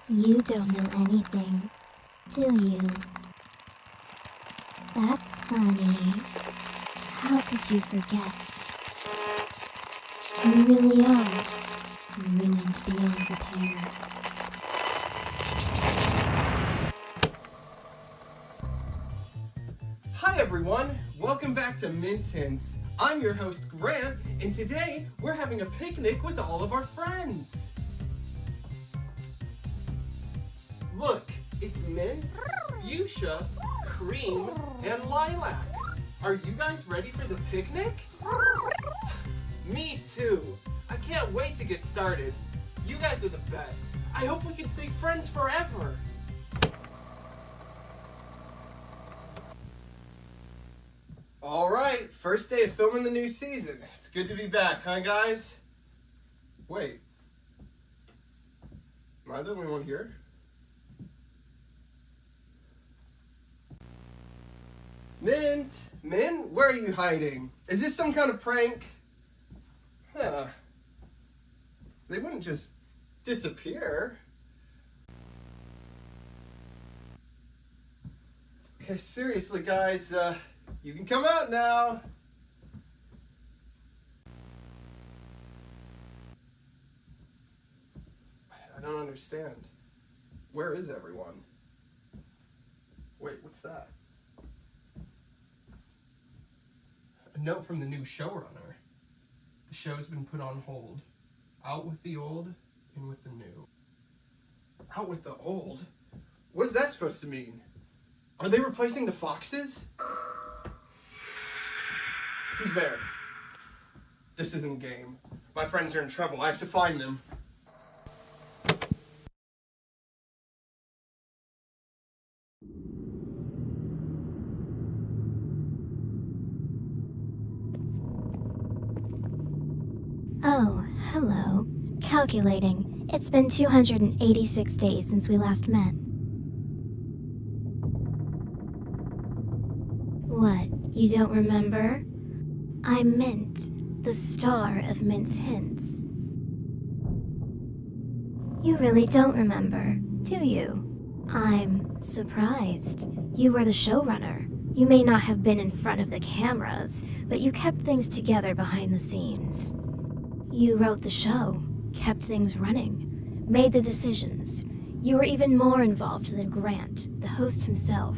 You don't know anything, do you? That's funny. How could you forget? You really are ruined beyond repair. Hi everyone, welcome back to Mince Hints. I'm your host Grant, and today we're having a picnic with all of our friends. Look, it's mint, fuchsia, cream, and lilac. Are you guys ready for the picnic? Me too. I can't wait to get started. You guys are the best. I hope we can stay friends forever. All right, first day of filming the new season. It's good to be back, huh guys? Wait, am I the only one here? Mint, where are you hiding? Is this some kind of prank? Huh. They wouldn't just disappear. Okay, seriously guys, you can come out now. I don't understand. Where is everyone? Wait, what's that? A note from the new showrunner. The show's been put on hold. Out with the old, in with the new. Out with the old? What is that supposed to mean? Are they replacing the foxes? Who's there? This isn't a game. My friends are in trouble. I have to find them. Oh, hello. Calculating. It's been 286 days since we last met. What, you don't remember? I'm Mint, the star of Mince Hints. You really don't remember, do you? I'm surprised. You were the showrunner. You may not have been in front of the cameras, but you kept things together behind the scenes. You wrote the show, kept things running, made the decisions. You were even more involved than Grant, the host himself.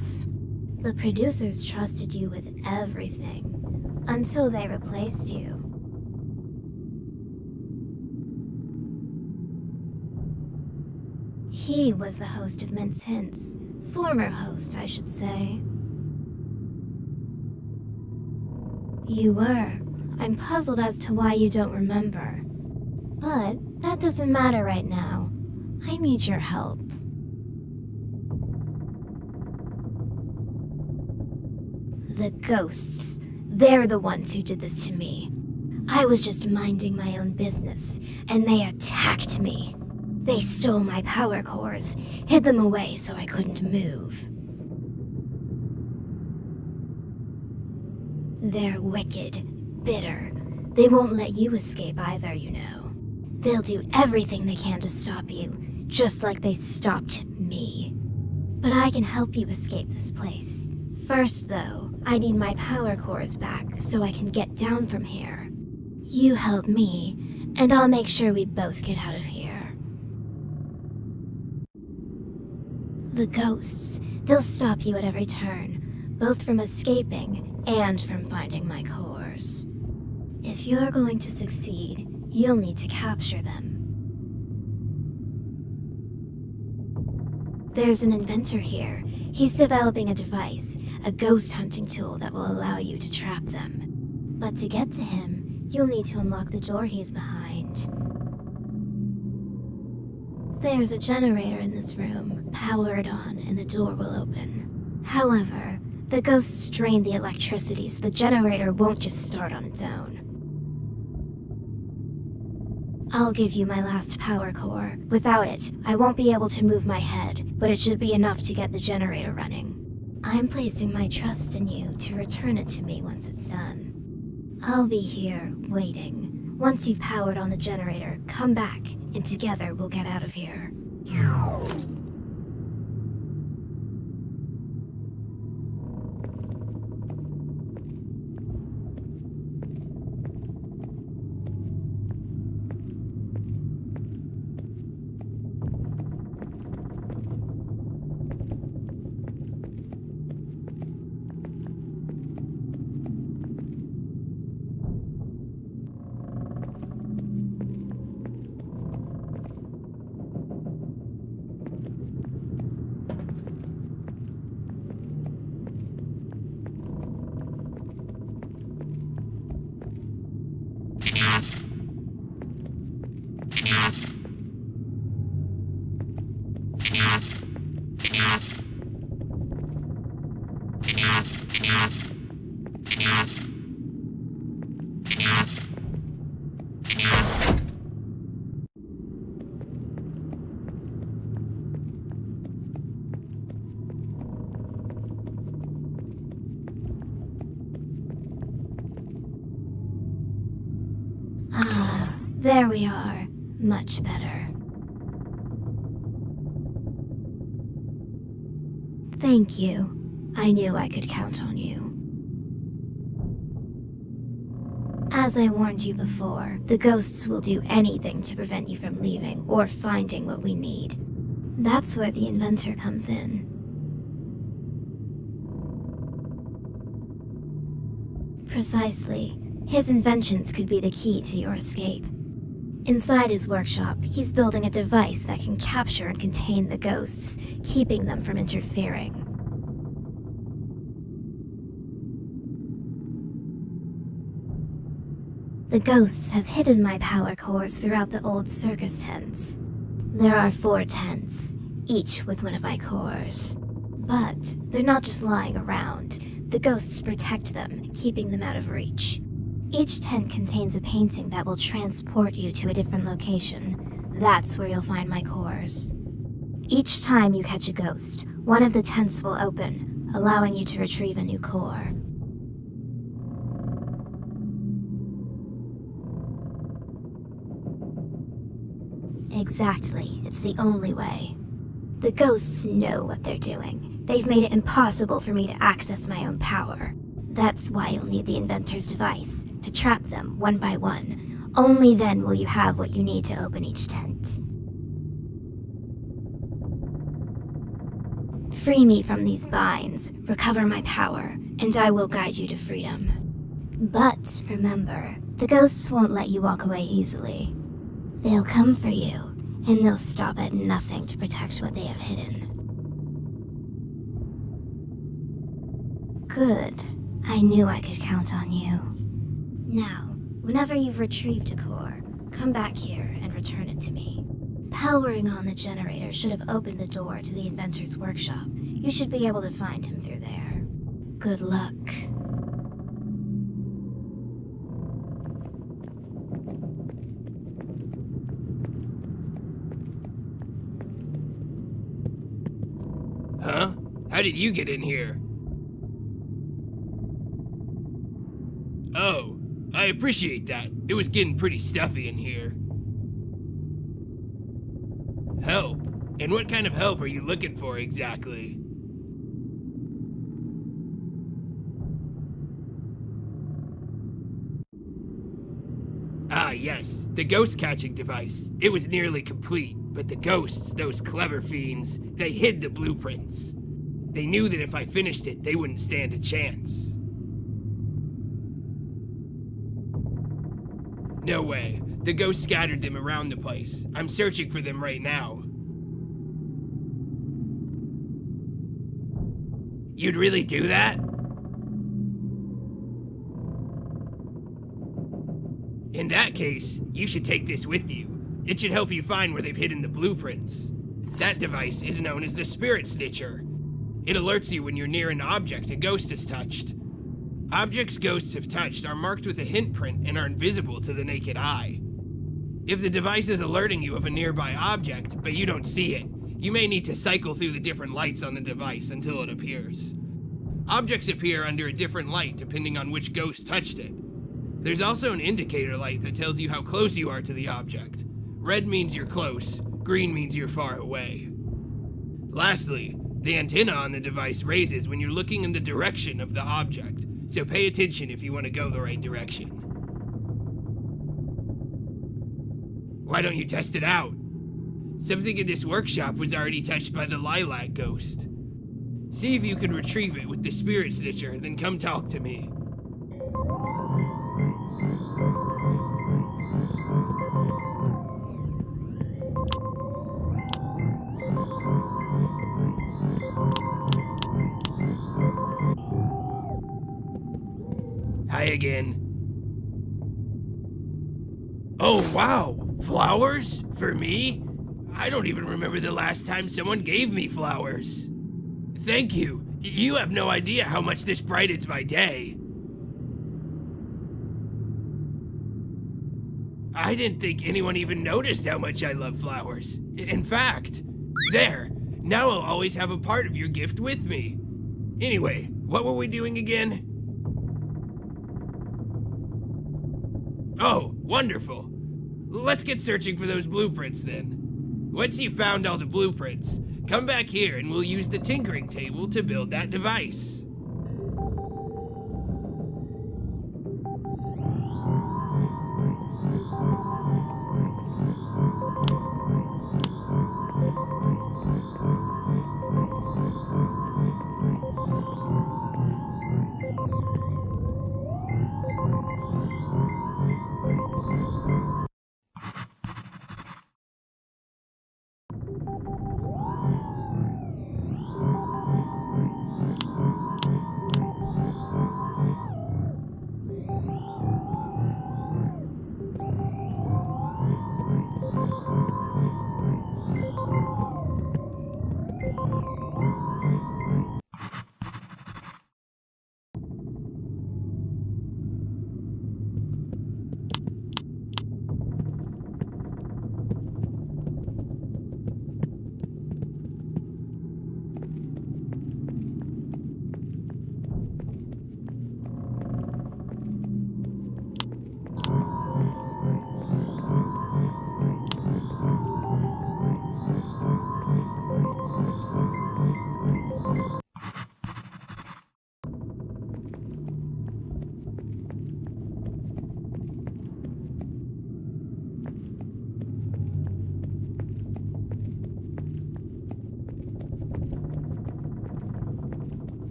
The producers trusted you with everything, until they replaced you. He was the host of Mince Hints. Former host, I should say. You were. I'm puzzled as to why you don't remember. But that doesn't matter right now. I need your help. The ghosts. They're the ones who did this to me. I was just minding my own business, and they attacked me. They stole my power cores, hid them away so I couldn't move. They're wicked, bitter. They won't let you escape either, you know. They'll do everything they can to stop you, just like they stopped me. But I can help you escape this place. First, though, I need my power cores back so I can get down from here. You help me, and I'll make sure we both get out of here. The ghosts, they'll stop you at every turn, both from escaping and from finding my cores. If you're going to succeed, you'll need to capture them. There's an inventor here. He's developing a device, a ghost hunting tool that will allow you to trap them. But to get to him, you'll need to unlock the door he's behind. There's a generator in this room. Power it on, and the door will open. However, the ghosts drain the electricity, so the generator won't just start on its own. I'll give you my last power core. Without it, I won't be able to move my head, but it should be enough to get the generator running. I'm placing my trust in you to return it to me once it's done. I'll be here, waiting. Once you've powered on the generator, come back, and together we'll get out of here. Ah, there we are. Much better. Thank you. I knew I could count on you. As I warned you before, the ghosts will do anything to prevent you from leaving or finding what we need. That's where the inventor comes in. Precisely. His inventions could be the key to your escape. Inside his workshop, he's building a device that can capture and contain the ghosts, keeping them from interfering. The ghosts have hidden my power cores throughout the old circus tents. There are 4 tents, each with one of my cores. But they're not just lying around. The ghosts protect them, keeping them out of reach. Each tent contains a painting that will transport you to a different location. That's where you'll find my cores. Each time you catch a ghost, one of the tents will open, allowing you to retrieve a new core. Exactly, it's the only way. The ghosts know what they're doing. They've made it impossible for me to access my own power. That's why you'll need the inventor's device, to trap them one by one. Only then will you have what you need to open each tent. Free me from these binds, recover my power, and I will guide you to freedom. But remember, the ghosts won't let you walk away easily. They'll come for you, and they'll stop at nothing to protect what they have hidden. Good. I knew I could count on you. Now, whenever you've retrieved a core, come back here and return it to me. Powering on the generator should have opened the door to the inventor's workshop. You should be able to find him through there. Good luck. Huh? How did you get in here? Oh, I appreciate that. It was getting pretty stuffy in here. Help? And what kind of help are you looking for exactly? Ah, yes, the ghost catching device. It was nearly complete, but the ghosts, those clever fiends, they hid the blueprints. They knew that if I finished it, they wouldn't stand a chance. No way. The ghosts scattered them around the place. I'm searching for them right now. You'd really do that? In that case, you should take this with you. It should help you find where they've hidden the blueprints. That device is known as the Spirit Snitcher. It alerts you when you're near an object a ghost has touched. Objects ghosts have touched are marked with a hint print and are invisible to the naked eye. If the device is alerting you of a nearby object, but you don't see it, you may need to cycle through the different lights on the device until it appears. Objects appear under a different light depending on which ghost touched it. There's also an indicator light that tells you how close you are to the object. Red means you're close, green means you're far away. Lastly, the antenna on the device raises when you're looking in the direction of the object, so pay attention if you want to go the right direction. Why don't you test it out? Something in this workshop was already touched by the Lilac Ghost. See if you can retrieve it with the Spirit Snitcher, then come talk to me. Hi again. Oh wow, flowers? For me? I don't even remember the last time someone gave me flowers. Thank you. You have no idea how much this brightens my day. I didn't think anyone even noticed how much I love flowers. In fact, there. Now I'll always have a part of your gift with me. Anyway, what were we doing again? Oh, wonderful. Let's get searching for those blueprints then. Once you've found all the blueprints, come back here and we'll use the tinkering table to build that device.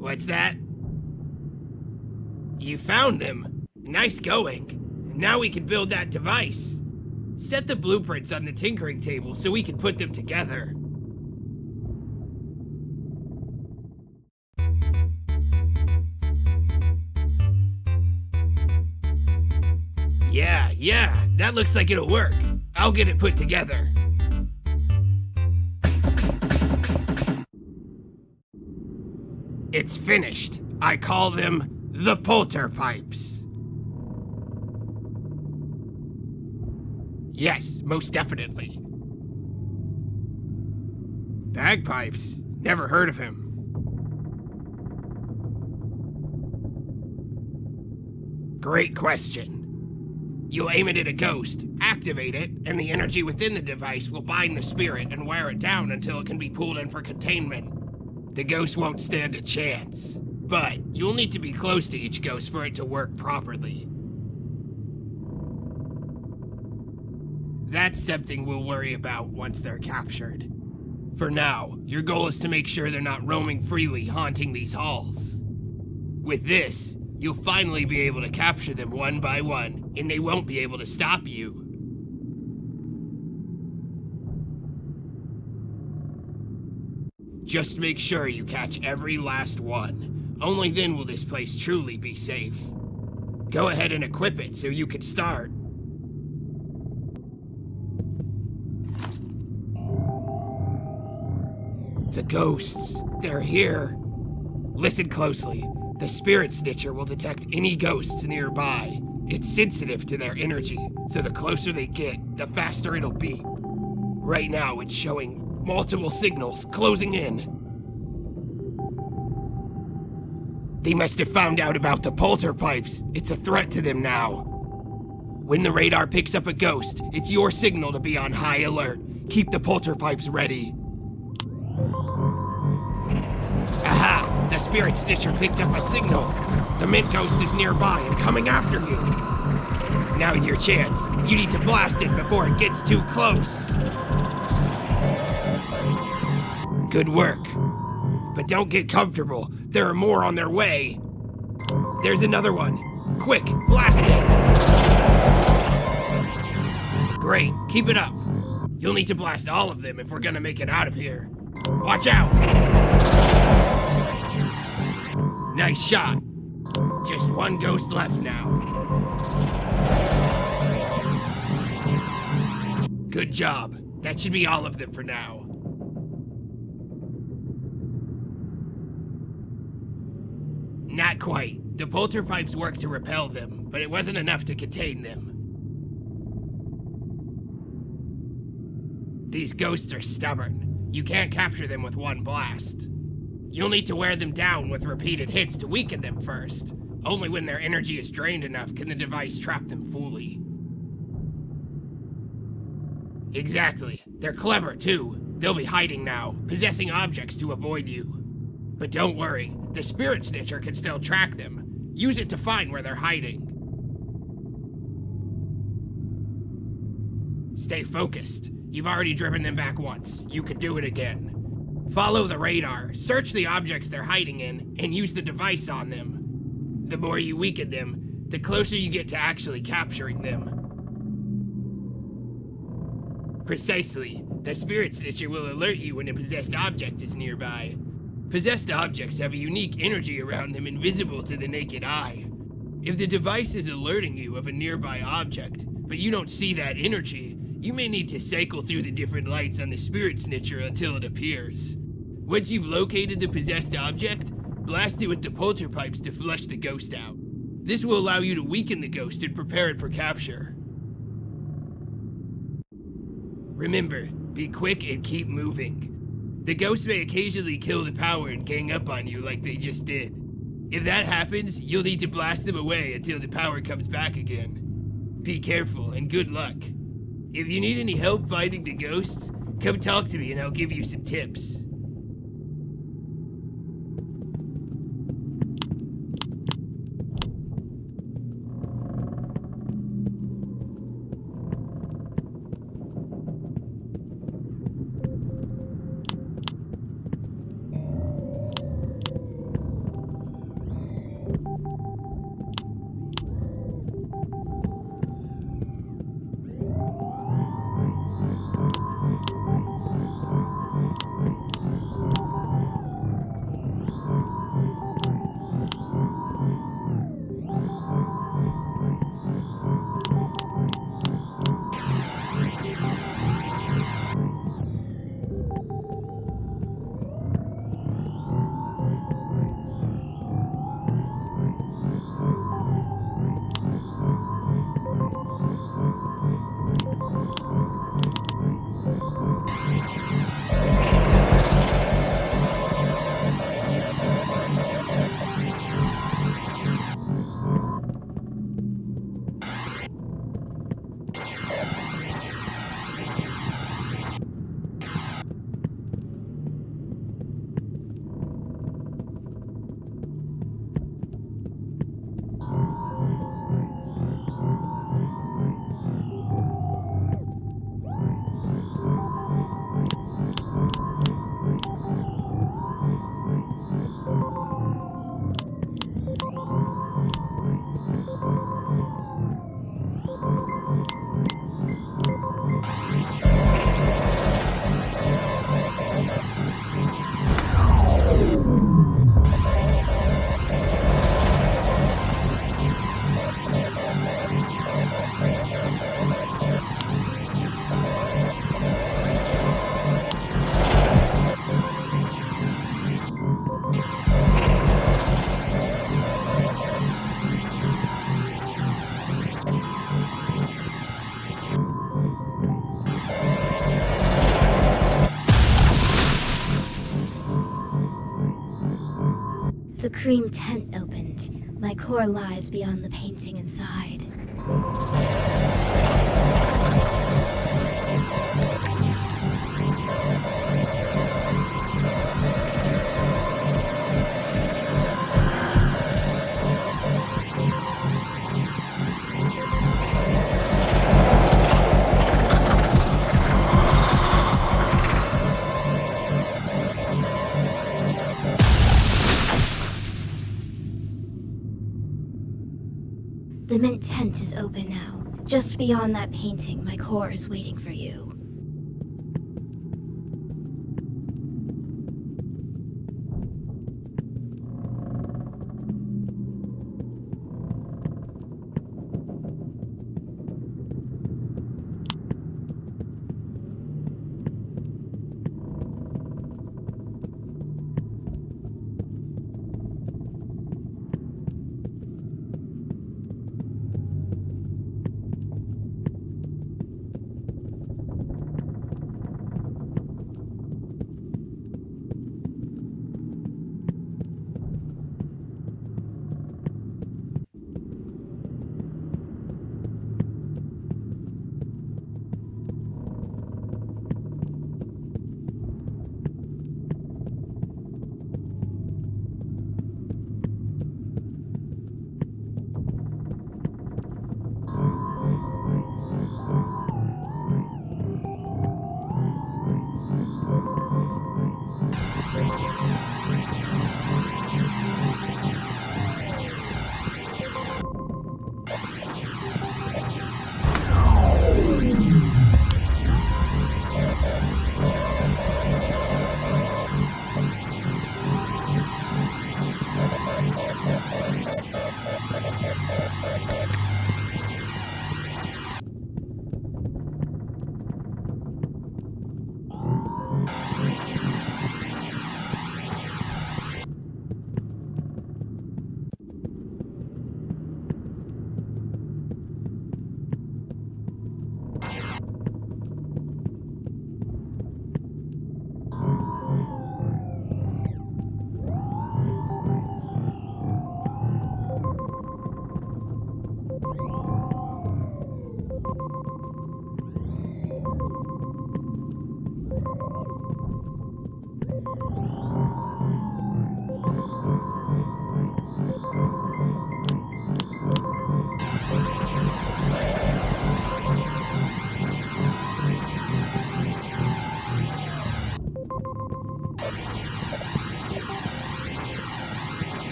What's that? You found them. Nice going. Now we can build that device. Set the blueprints on the tinkering table so we can put them together. Yeah, that looks like it'll work. I'll get it put together. It's finished. I call them the polterpipes. Yes, most definitely. Bagpipes? Never heard of him. Great question. You'll aim it at a ghost, activate it, and the energy within the device will bind the spirit and wear it down until it can be pulled in for containment. The ghost won't stand a chance, but you'll need to be close to each ghost for it to work properly. That's something we'll worry about once they're captured. For now, your goal is to make sure they're not roaming freely haunting these halls. With this, you'll finally be able to capture them one by one, and they won't be able to stop you. Just make sure you catch every last one. Only then will this place truly be safe. Go ahead and equip it so you can start. The ghosts, they're here. Listen closely. The Spirit Snitcher will detect any ghosts nearby. It's sensitive to their energy, so the closer they get, the faster it'll beep. Right now, it's showing multiple signals closing in. They must have found out about the polterpipes. It's a threat to them now. When the radar picks up a ghost, it's your signal to be on high alert. Keep the polterpipes ready. Aha! The Spirit Snitcher picked up a signal. The Mint Ghost is nearby and coming after you. Now's your chance. You need to blast it before it gets too close. Good work. But don't get comfortable. There are more on their way. There's another one. Quick, blast it. Great, keep it up. You'll need to blast all of them if we're gonna make it out of here. Watch out. Nice shot. Just one ghost left now. Good job. That should be all of them for now. Not quite. The polterpipes worked to repel them, but it wasn't enough to contain them. These ghosts are stubborn. You can't capture them with one blast. You'll need to wear them down with repeated hits to weaken them first. Only when their energy is drained enough can the device trap them fully. Exactly. They're clever, too. They'll be hiding now, possessing objects to avoid you. But don't worry, the Spirit Snitcher can still track them. Use it to find where they're hiding. Stay focused. You've already driven them back once. You could do it again. Follow the radar, search the objects they're hiding in, and use the device on them. The more you weaken them, the closer you get to actually capturing them. Precisely. The Spirit Snitcher will alert you when a possessed object is nearby. Possessed objects have a unique energy around them invisible to the naked eye. If the device is alerting you of a nearby object, but you don't see that energy, you may need to cycle through the different lights on the Spirit Snitcher until it appears. Once you've located the possessed object, blast it with the polterpipes to flush the ghost out. This will allow you to weaken the ghost and prepare it for capture. Remember, be quick and keep moving. The ghosts may occasionally kill the power and gang up on you like they just did. If that happens, you'll need to blast them away until the power comes back again. Be careful and good luck. If you need any help fighting the ghosts, come talk to me and I'll give you some tips. The cream tent opened. My core lies beyond the painting inside. The mint tent is open now. Just beyond that painting, my core is waiting for you.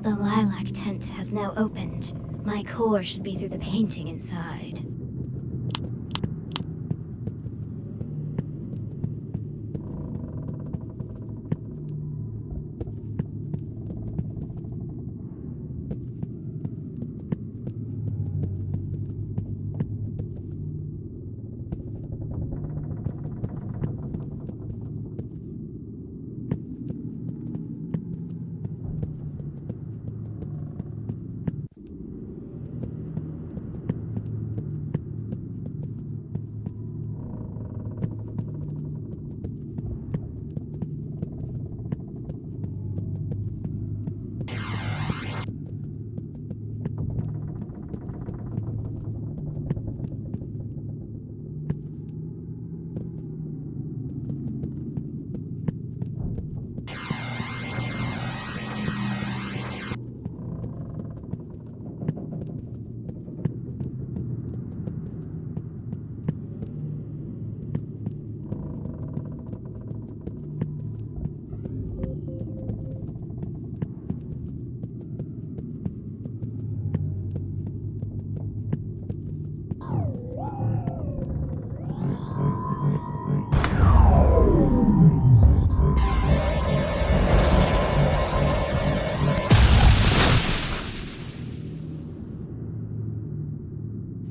The lilac tent has now opened. My core should be through the painting inside.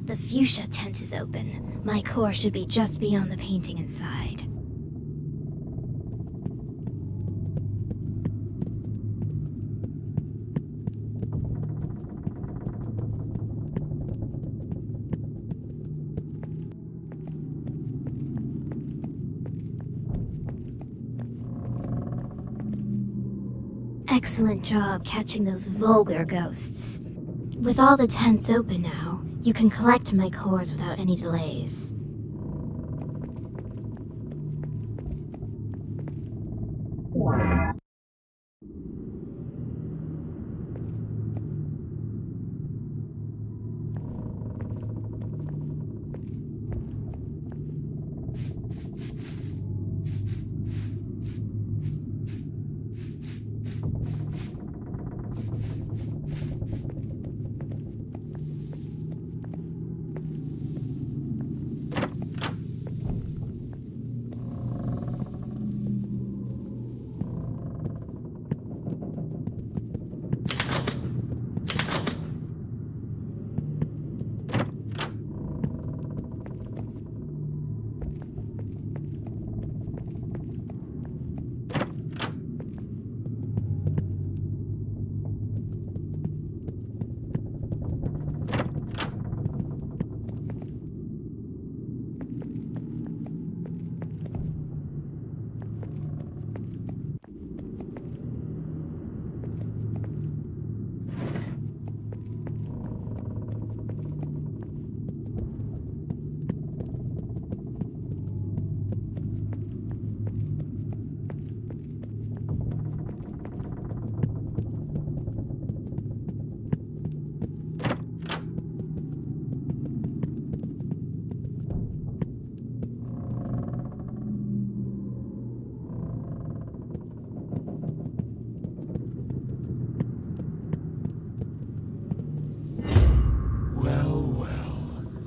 The fuchsia tent is open. My core should be just beyond the painting inside. Excellent job catching those vulgar ghosts. With all the tents open now, you can collect my cores without any delays.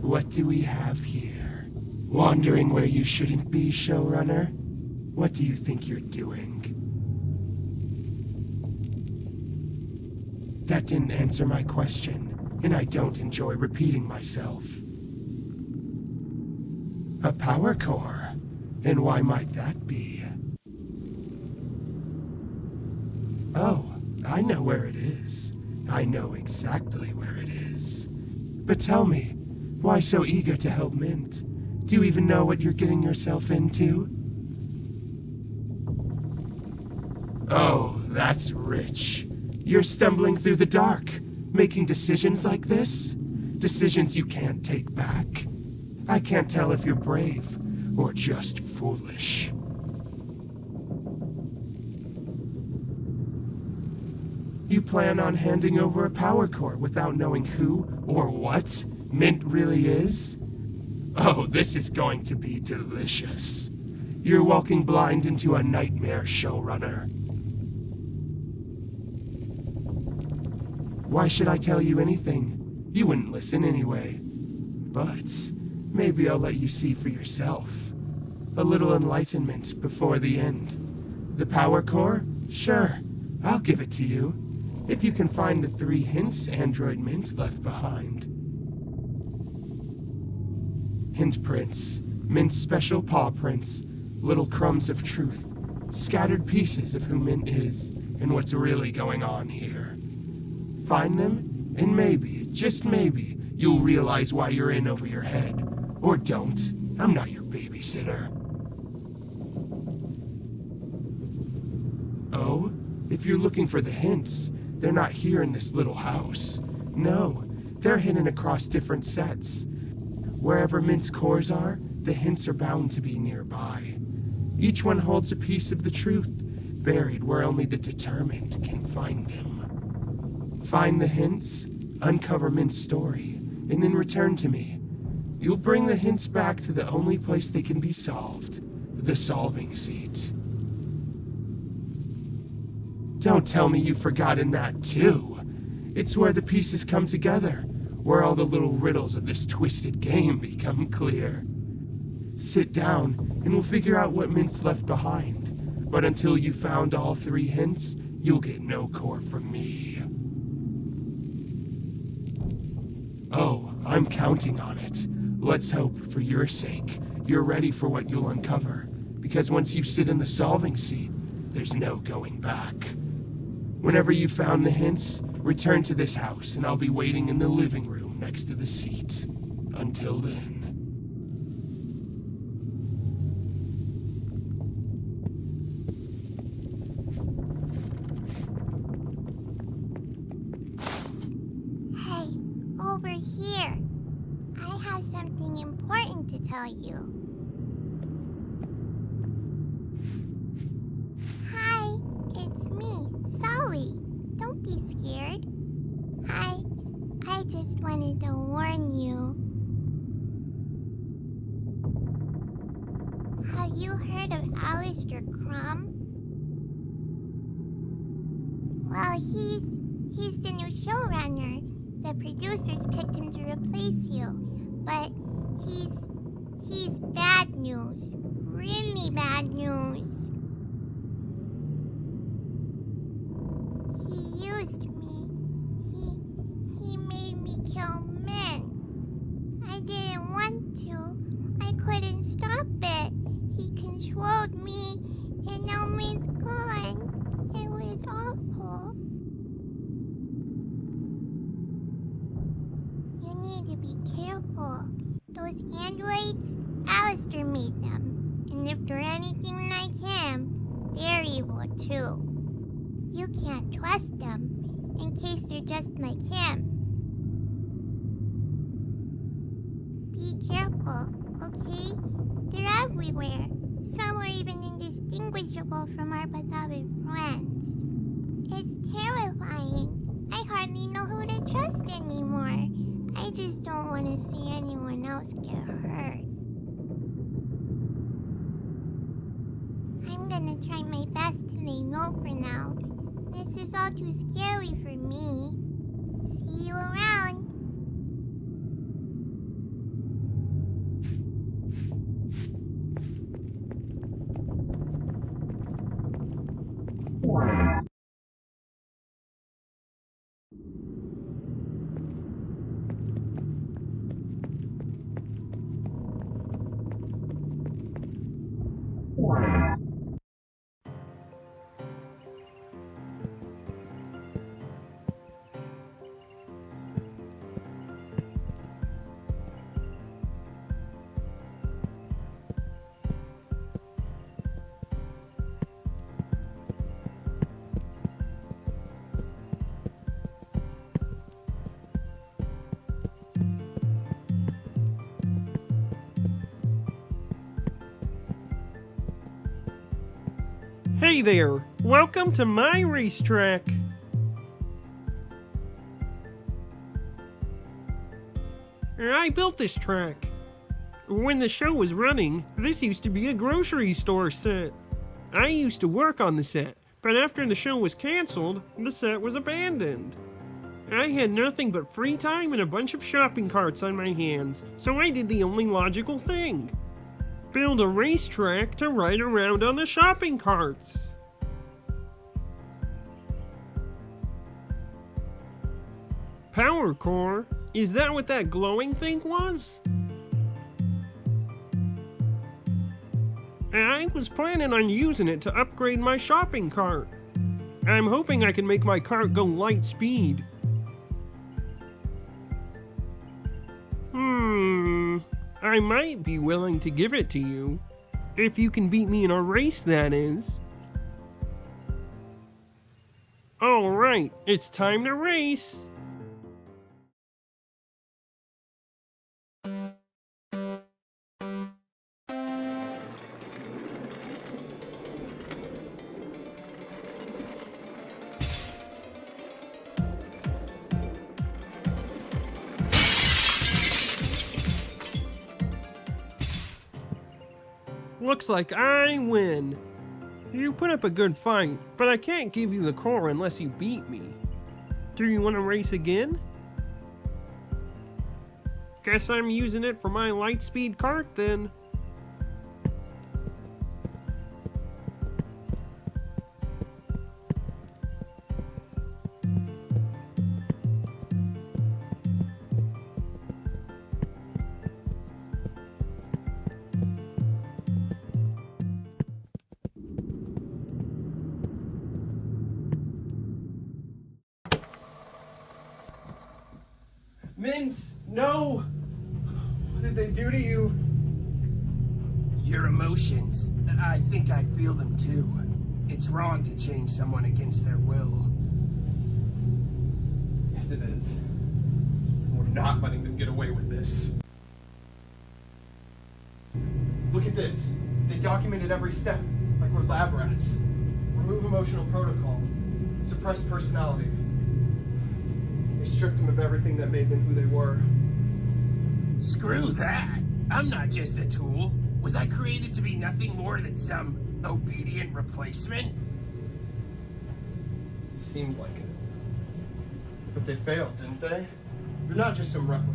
What do we have here? Wandering where you shouldn't be, showrunner? What do you think you're doing? That didn't answer my question, and I don't enjoy repeating myself. A power core? And why might that be? Oh, I know where it is. I know exactly where it is. But tell me, why so eager to help Mint? Do you even know what you're getting yourself into? Oh, that's rich. You're stumbling through the dark, making decisions like this? Decisions you can't take back. I can't tell if you're brave or just foolish. You plan on handing over a power core without knowing who or what Mint really is? Oh, this is going to be delicious. You're walking blind into a nightmare, showrunner. Why should I tell you anything? You wouldn't listen anyway. But maybe I'll let you see for yourself. A little enlightenment before the end. The power core? Sure, I'll give it to you. If you can find the 3 hints Android Mint left behind. Hint prints, Mint's special paw prints, little crumbs of truth, scattered pieces of who Mint is and what's really going on here. Find them, and maybe, just maybe, you'll realize why you're in over your head. Or don't. I'm not your babysitter. Oh? If you're looking for the hints, they're not here in this little house. No, they're hidden across different sets. Wherever Mint's cores are, the hints are bound to be nearby. Each one holds a piece of the truth, buried where only the determined can find them. Find the hints, uncover Mint's story, and then return to me. You'll bring the hints back to the only place they can be solved, the solving seat. Don't tell me you've forgotten that too. It's where the pieces come together, where all the little riddles of this twisted game become clear. Sit down, and we'll figure out what Mint's left behind. But until you've found all 3 hints, you'll get no core from me. Oh, I'm counting on it. Let's hope, for your sake, you're ready for what you'll uncover. Because once you sit in the solving seat, there's no going back. Whenever you've found the hints, return to this house, and I'll be waiting in the living room next to the seat. Until then. Hey, over here. I have something important to tell you. Hi, it's me, Zoe. Don't be scared. I just wanted to warn you. Have you heard of Alistair Crumb? Well, he's the new showrunner. The producers picked him to replace you, but he's bad news. Really bad news. He used me. He made me kill men. I didn't want to. I couldn't stop it. He controlled me, and now Min's gone. It was awful. You need to be careful. Those androids, Alistair made them. And if they're anything like him, they're evil too. You can't trust them, in case they're just like him. Be careful, okay? They're everywhere. Some are even indistinguishable from our beloved friends. It's terrifying. I hardly know who to trust anymore. I just don't want to see anyone else get hurt. I'm gonna try my best to lay low for now. This is all too scary for me. See you around. Hey there, welcome to my racetrack. I built this track. When the show was running, this used to be a grocery store set. I used to work on the set, but after the show was canceled, the set was abandoned. I had nothing but free time and a bunch of shopping carts on my hands, so I did the only logical thing. Build a racetrack to ride around on the shopping carts. Power core? Is that what that glowing thing was? I was planning on using it to upgrade my shopping cart. I'm hoping I can make my cart go light speed. I might be willing to give it to you. If you can beat me in a race, that is. Alright, it's time to race. Looks like I win. You put up a good fight, but I can't give you the core unless you beat me. Do you want to race again? Guess I'm using it for my light speed cart then. Mint, no! What did they do to you? Your emotions. I think I feel them too. It's wrong to change someone against their will. Yes, it is. We're not letting them get away with this. Look at this. They documented every step, like we're lab rats. Remove emotional protocol. Suppress personality. They stripped them of everything that made them who they were. Screw that! I'm not just a tool. Was I created to be nothing more than some obedient replacement? Seems like it. But they failed, didn't they? You're not just some replica.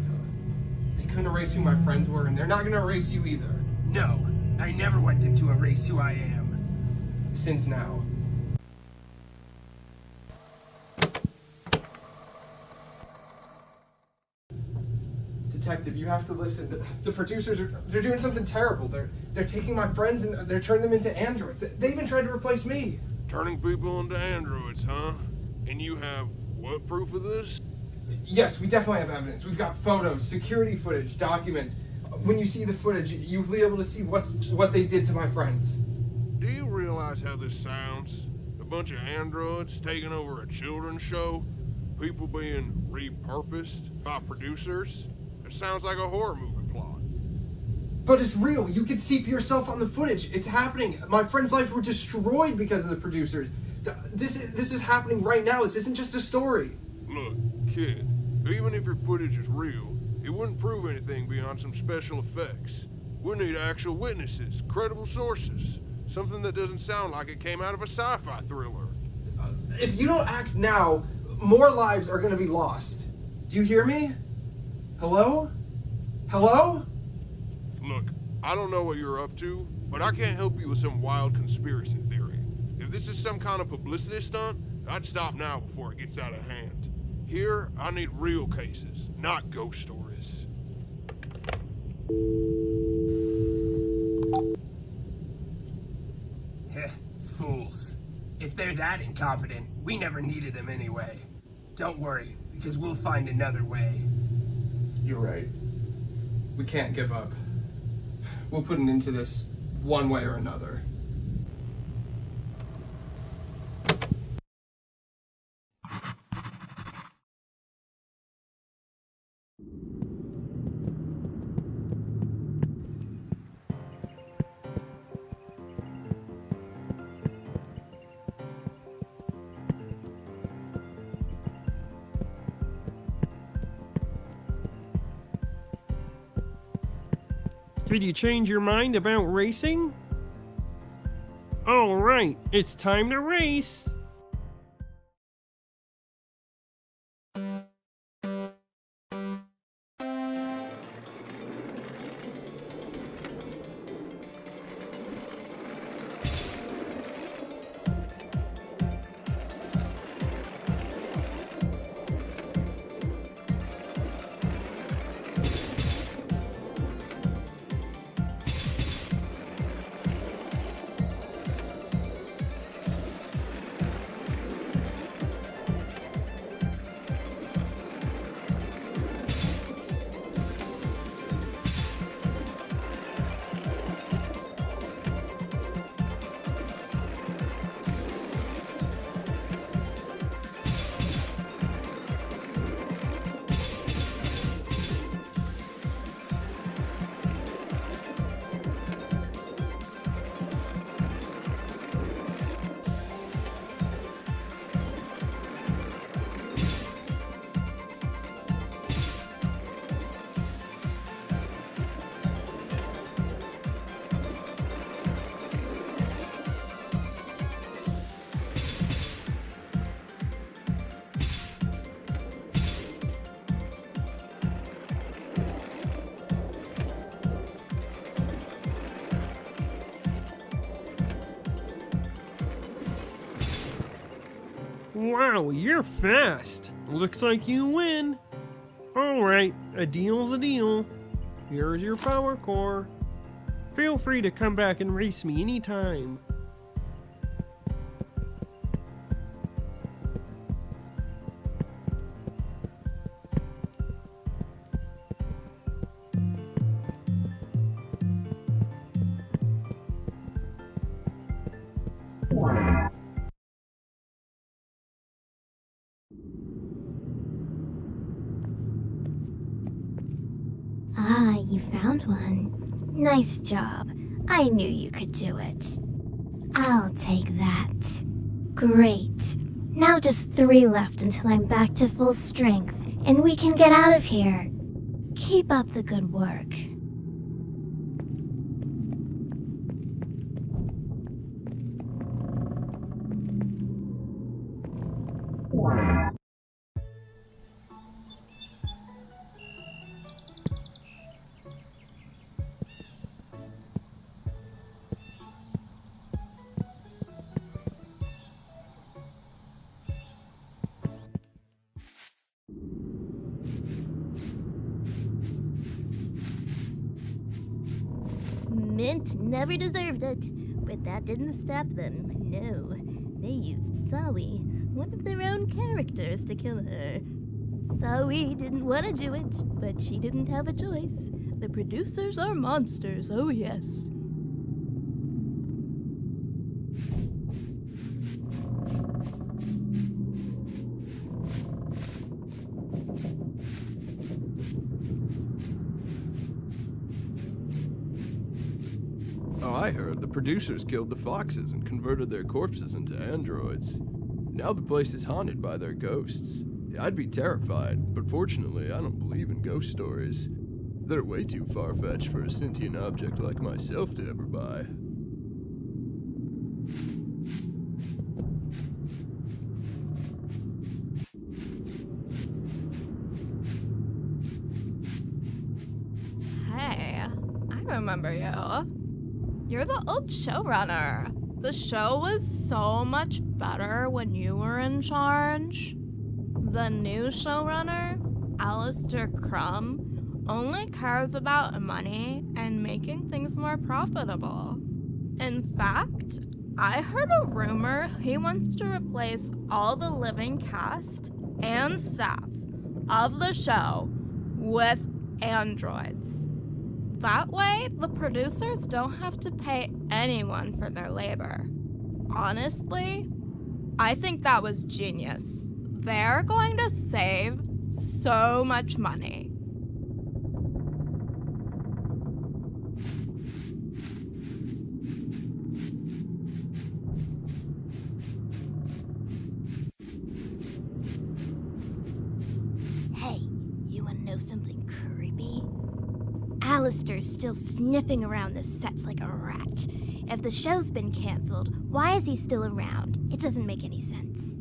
They couldn't erase who my friends were, and they're not gonna erase you either. No, I never want them to erase who I am. Since now. Detective, you have to listen. The producers they're doing something terrible. They're taking my friends and they're turning them into androids. They even tried to replace me. Turning people into androids, huh? And you have what proof of this? Yes, we definitely have evidence. We've got photos, security footage, documents. When you see the footage, you'll be able to see what they did to my friends. Do you realize how this sounds? A bunch of androids taking over a children's show? People being repurposed by producers? It sounds like a horror movie plot. But it's real. You can see for yourself on the footage. It's happening. My friends' lives were destroyed because of the producers. This is happening right now. This isn't just a story. Look, kid, even if your footage is real, it wouldn't prove anything beyond some special effects. We need actual witnesses, credible sources, something that doesn't sound like it came out of a sci-fi thriller. If you don't act now, more lives are going to be lost. Do you hear me? Hello? Hello? Look, I don't know what you're up to, but I can't help you with some wild conspiracy theory. If this is some kind of publicity stunt, I'd stop now before it gets out of hand. Here, I need real cases, not ghost stories. Heh, fools. If they're that incompetent, we never needed them anyway. Don't worry, because we'll find another way. You're right. We can't give up. We'll put an end to this one way or another. Did you change your mind about racing? All right, it's time to race. Wow, you're fast. Looks like you win. Alright, a deal's a deal. Here's your power core. Feel free to come back and race me anytime. Ah, you found one. Nice job. I knew you could do it. I'll take that. Great. Now just 3 left until I'm back to full strength, and we can get out of here. Keep up the good work. Mint never deserved it, but that didn't stop them. No, they used Sawi, one of their own characters, to kill her. Sawi didn't want to do it, but she didn't have a choice. The producers are monsters, oh yes. Oh, I heard the producers killed the foxes and converted their corpses into androids. Now the place is haunted by their ghosts. I'd be terrified, but fortunately I don't believe in ghost stories. They're way too far-fetched for a sentient object like myself to ever buy. Hey, I remember you. You're the old showrunner. The show was so much better when you were in charge. The new showrunner, Alistair Crumb, only cares about money and making things more profitable. In fact, I heard a rumor he wants to replace all the living cast and staff of the show with androids. That way, the producers don't have to pay anyone for their labor. Honestly, I think that was genius. They're going to save so much money. Hey, you wanna know something creepy? Alistair's still sniffing around the sets like a rat. If the show's been cancelled, why is he still around? It doesn't make any sense.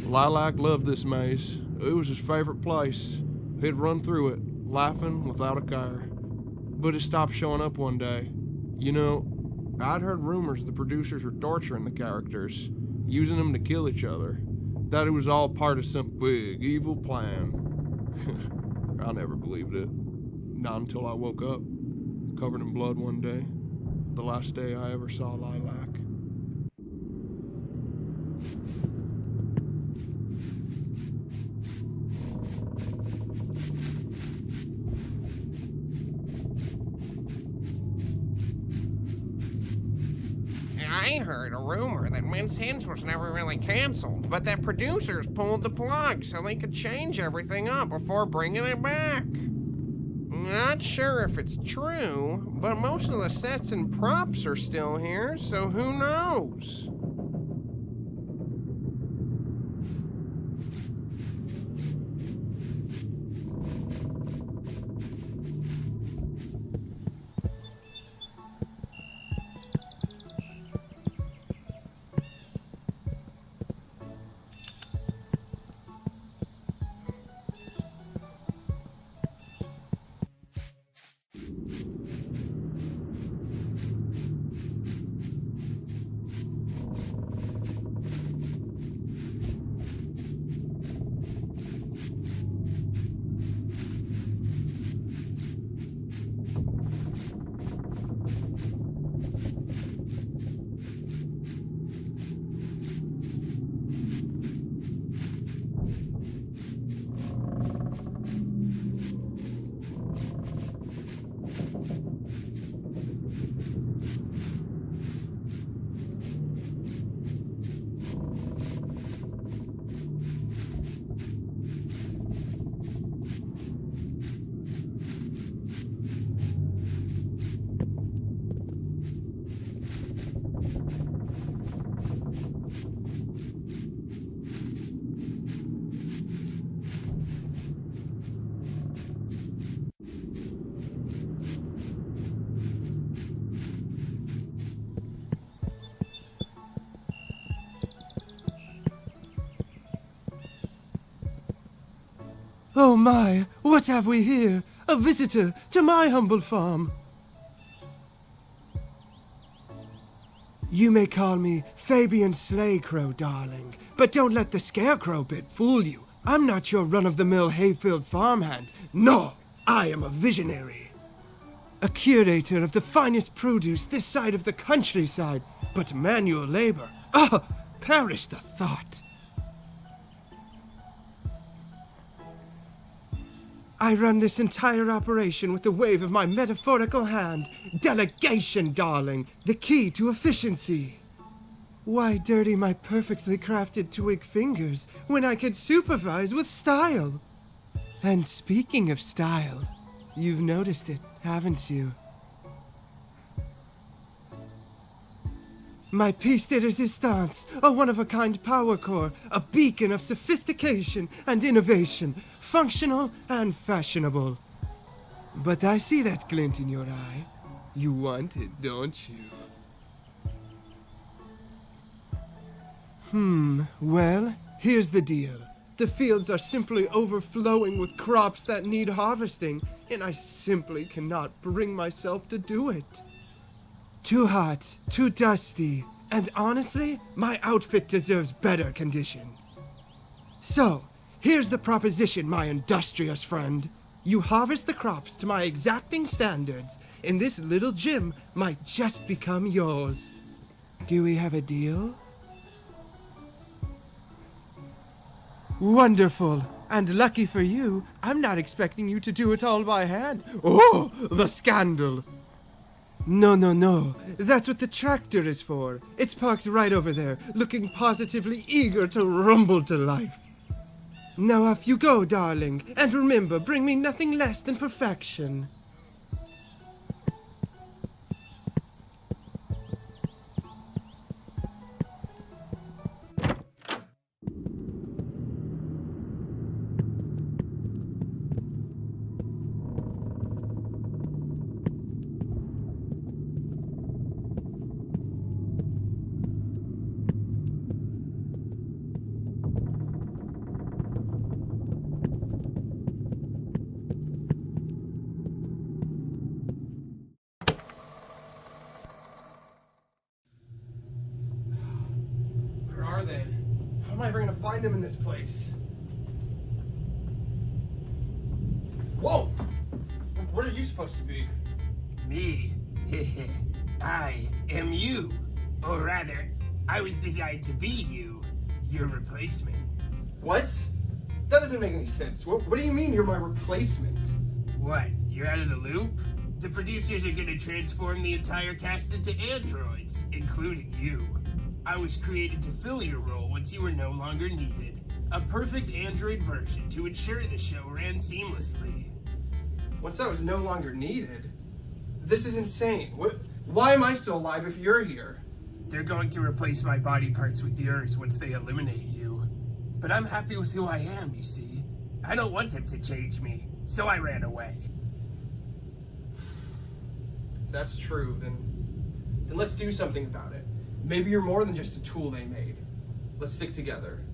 Lilac loved this maze. It was his favorite place. He'd run through it, laughing without a care. But it stopped showing up one day. You know, I'd heard rumors the producers were torturing the characters, using them to kill each other. That it was all part of some big, evil plan. I never believed it. Not until I woke up, covered in blood one day. The last day I ever saw Lilac. I heard a rumor that Mince Hints was never really canceled, but that producers pulled the plug so they could change everything up before bringing it back. Not sure if it's true, but most of the sets and props are still here, so who knows? Oh my, what have we here? A visitor to my humble farm. You may call me Fabian Slaycrow, darling, but don't let the scarecrow bit fool you. I'm not your run-of-the-mill hay-filled farmhand. No, I am a visionary. A curator of the finest produce this side of the countryside, but manual labor. Ah, perish the thought. I run this entire operation with the wave of my metaphorical hand. Delegation, darling, the key to efficiency. Why dirty my perfectly crafted twig fingers when I could supervise with style? And speaking of style, you've noticed it, haven't you? My piece de resistance, a one-of-a-kind power core, a beacon of sophistication and innovation, functional and fashionable. But I see that glint in your eye. You want it, don't you? Well, here's the deal. The fields are simply overflowing with crops that need harvesting, and I simply cannot bring myself to do it. Too hot, too dusty, and honestly, my outfit deserves better conditions. So, here's the proposition, my industrious friend. You harvest the crops to my exacting standards, and this little gym might just become yours. Do we have a deal? Wonderful. And lucky for you, I'm not expecting you to do it all by hand. Oh, the scandal. No. That's what the tractor is for. It's parked right over there, looking positively eager to rumble to life. Now off you go, darling. And remember, bring me nothing less than perfection. Where are they? How am I ever gonna find them in this place? Whoa! What are you supposed to be? Me? I am you. Or rather, I was designed to be you. Your replacement. What? That doesn't make any sense. What do you mean you're my replacement? What? You're out of the loop? The producers are gonna transform the entire cast into androids, including you. I was created to fill your role once you were no longer needed. A perfect android version to ensure the show ran seamlessly. Once I was no longer needed? This is insane. Why am I still alive if you're here? They're going to replace my body parts with yours once they eliminate you. But I'm happy with who I am, you see. I don't want them to change me, so I ran away. If that's true, then let's do something about it. Maybe you're more than just a tool they made. Let's stick together.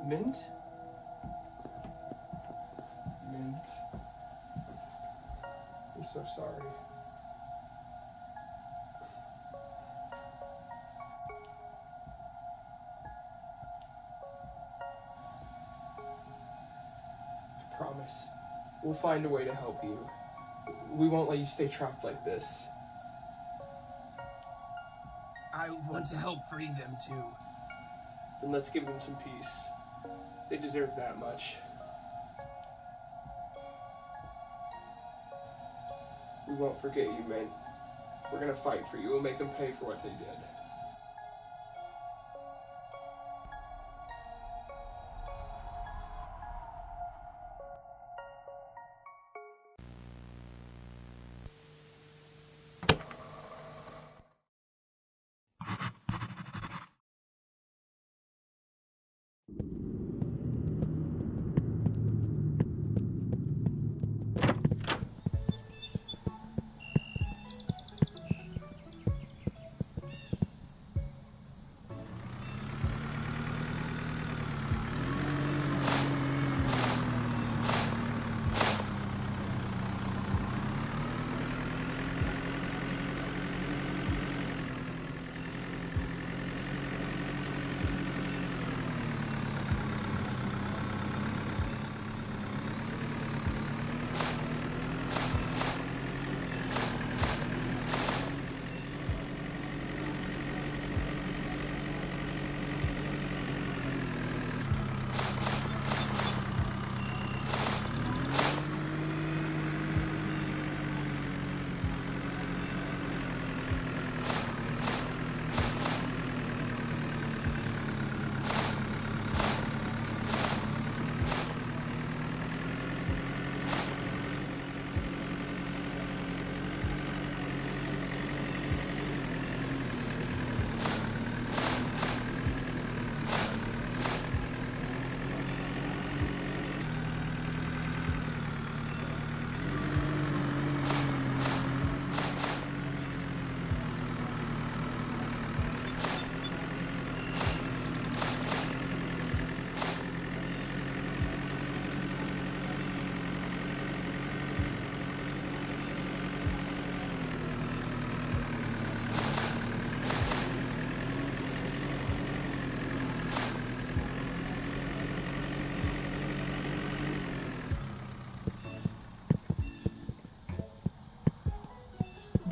Mint? Mint. I'm so sorry. I promise. We'll find a way to help you. We won't let you stay trapped like this. I want to help free them too. Then let's give them some peace. They deserve that much. We won't forget you, Mint. We're gonna fight for you. We'll make them pay for what they did.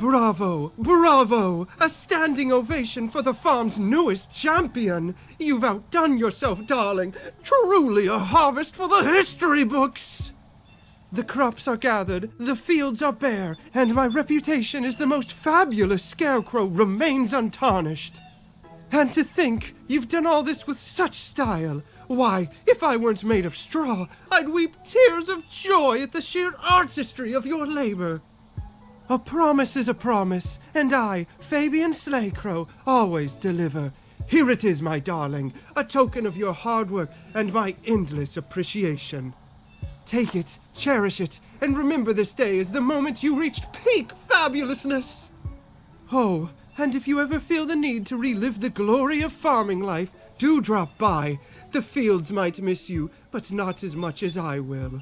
Bravo! Bravo! A standing ovation for the farm's newest champion! You've outdone yourself, darling! Truly a harvest for the history books! The crops are gathered, the fields are bare, and my reputation as the most fabulous scarecrow remains untarnished. And to think you've done all this with such style! Why, if I weren't made of straw, I'd weep tears of joy at the sheer artistry of your labor. A promise is a promise, and I, Fabian Slaycrow, always deliver. Here it is, my darling, a token of your hard work and my endless appreciation. Take it, cherish it, and remember this day as the moment you reached peak fabulousness. Oh, and if you ever feel the need to relive the glory of farming life, do drop by. The fields might miss you, but not as much as I will.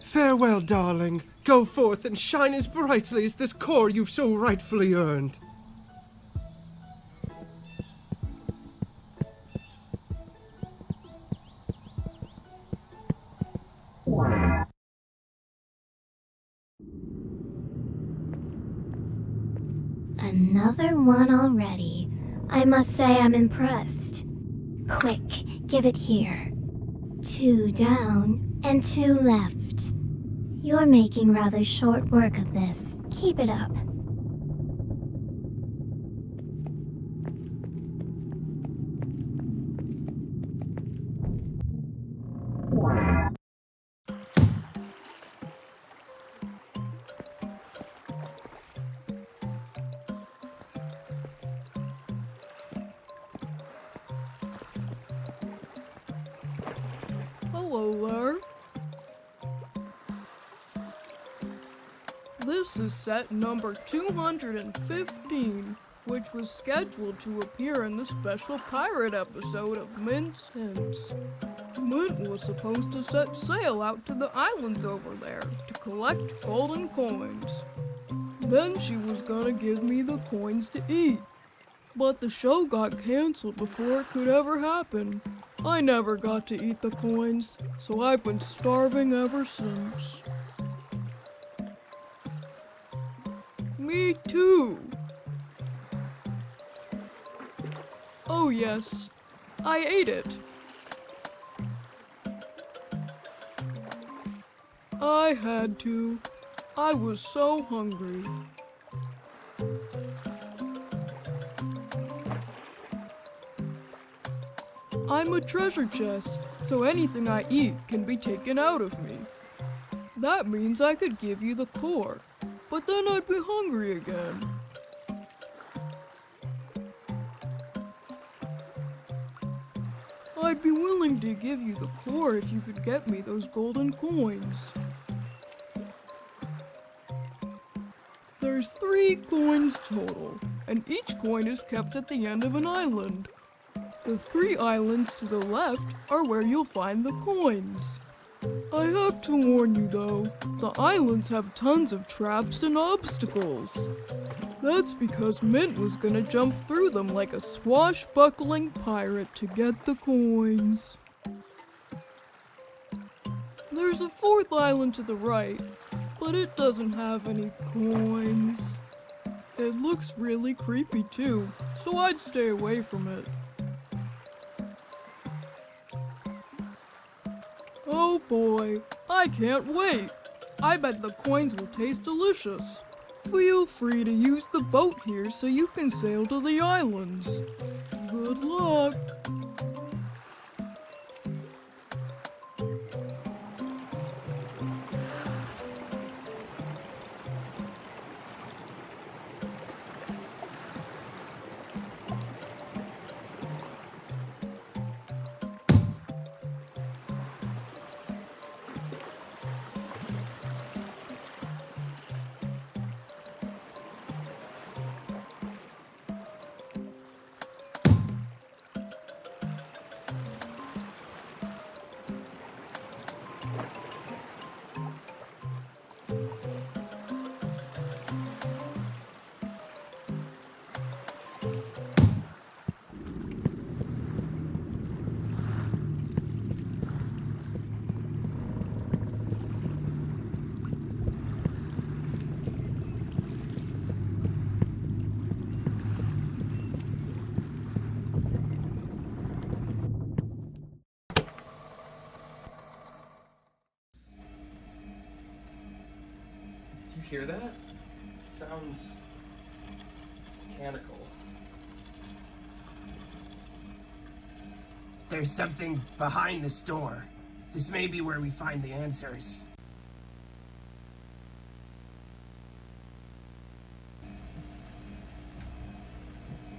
Farewell, darling. Go forth and shine as brightly as this core you've so rightfully earned. Another one already. I must say I'm impressed. Quick, give it here. 2 down and 2 left. You're making rather short work of this. Keep it up. Hello there. This is set number 215, which was scheduled to appear in the special pirate episode of Mint's Hints. Mint was supposed to set sail out to the islands over there to collect golden coins. Then she was gonna give me the coins to eat. But the show got canceled before it could ever happen. I never got to eat the coins, so I've been starving ever since. Me too. Oh yes, I ate it. I had to. I was so hungry. I'm a treasure chest, so anything I eat can be taken out of me. That means I could give you the core, but then I'd be hungry again. I'd be willing to give you the core if you could get me those golden coins. There's 3 coins total, and each coin is kept at the end of an island. The 3 islands to the left are where you'll find the coins. I have to warn you though, the islands have tons of traps and obstacles. That's because Mint was gonna jump through them like a swashbuckling pirate to get the coins. There's a 4th island to the right, but it doesn't have any coins. It looks really creepy too, so I'd stay away from it. Oh boy, I can't wait! I bet the coins will taste delicious. Feel free to use the boat here so you can sail to the islands. Good luck! hear that? Sounds mechanical. There's something behind this door. This may be where we find the answers.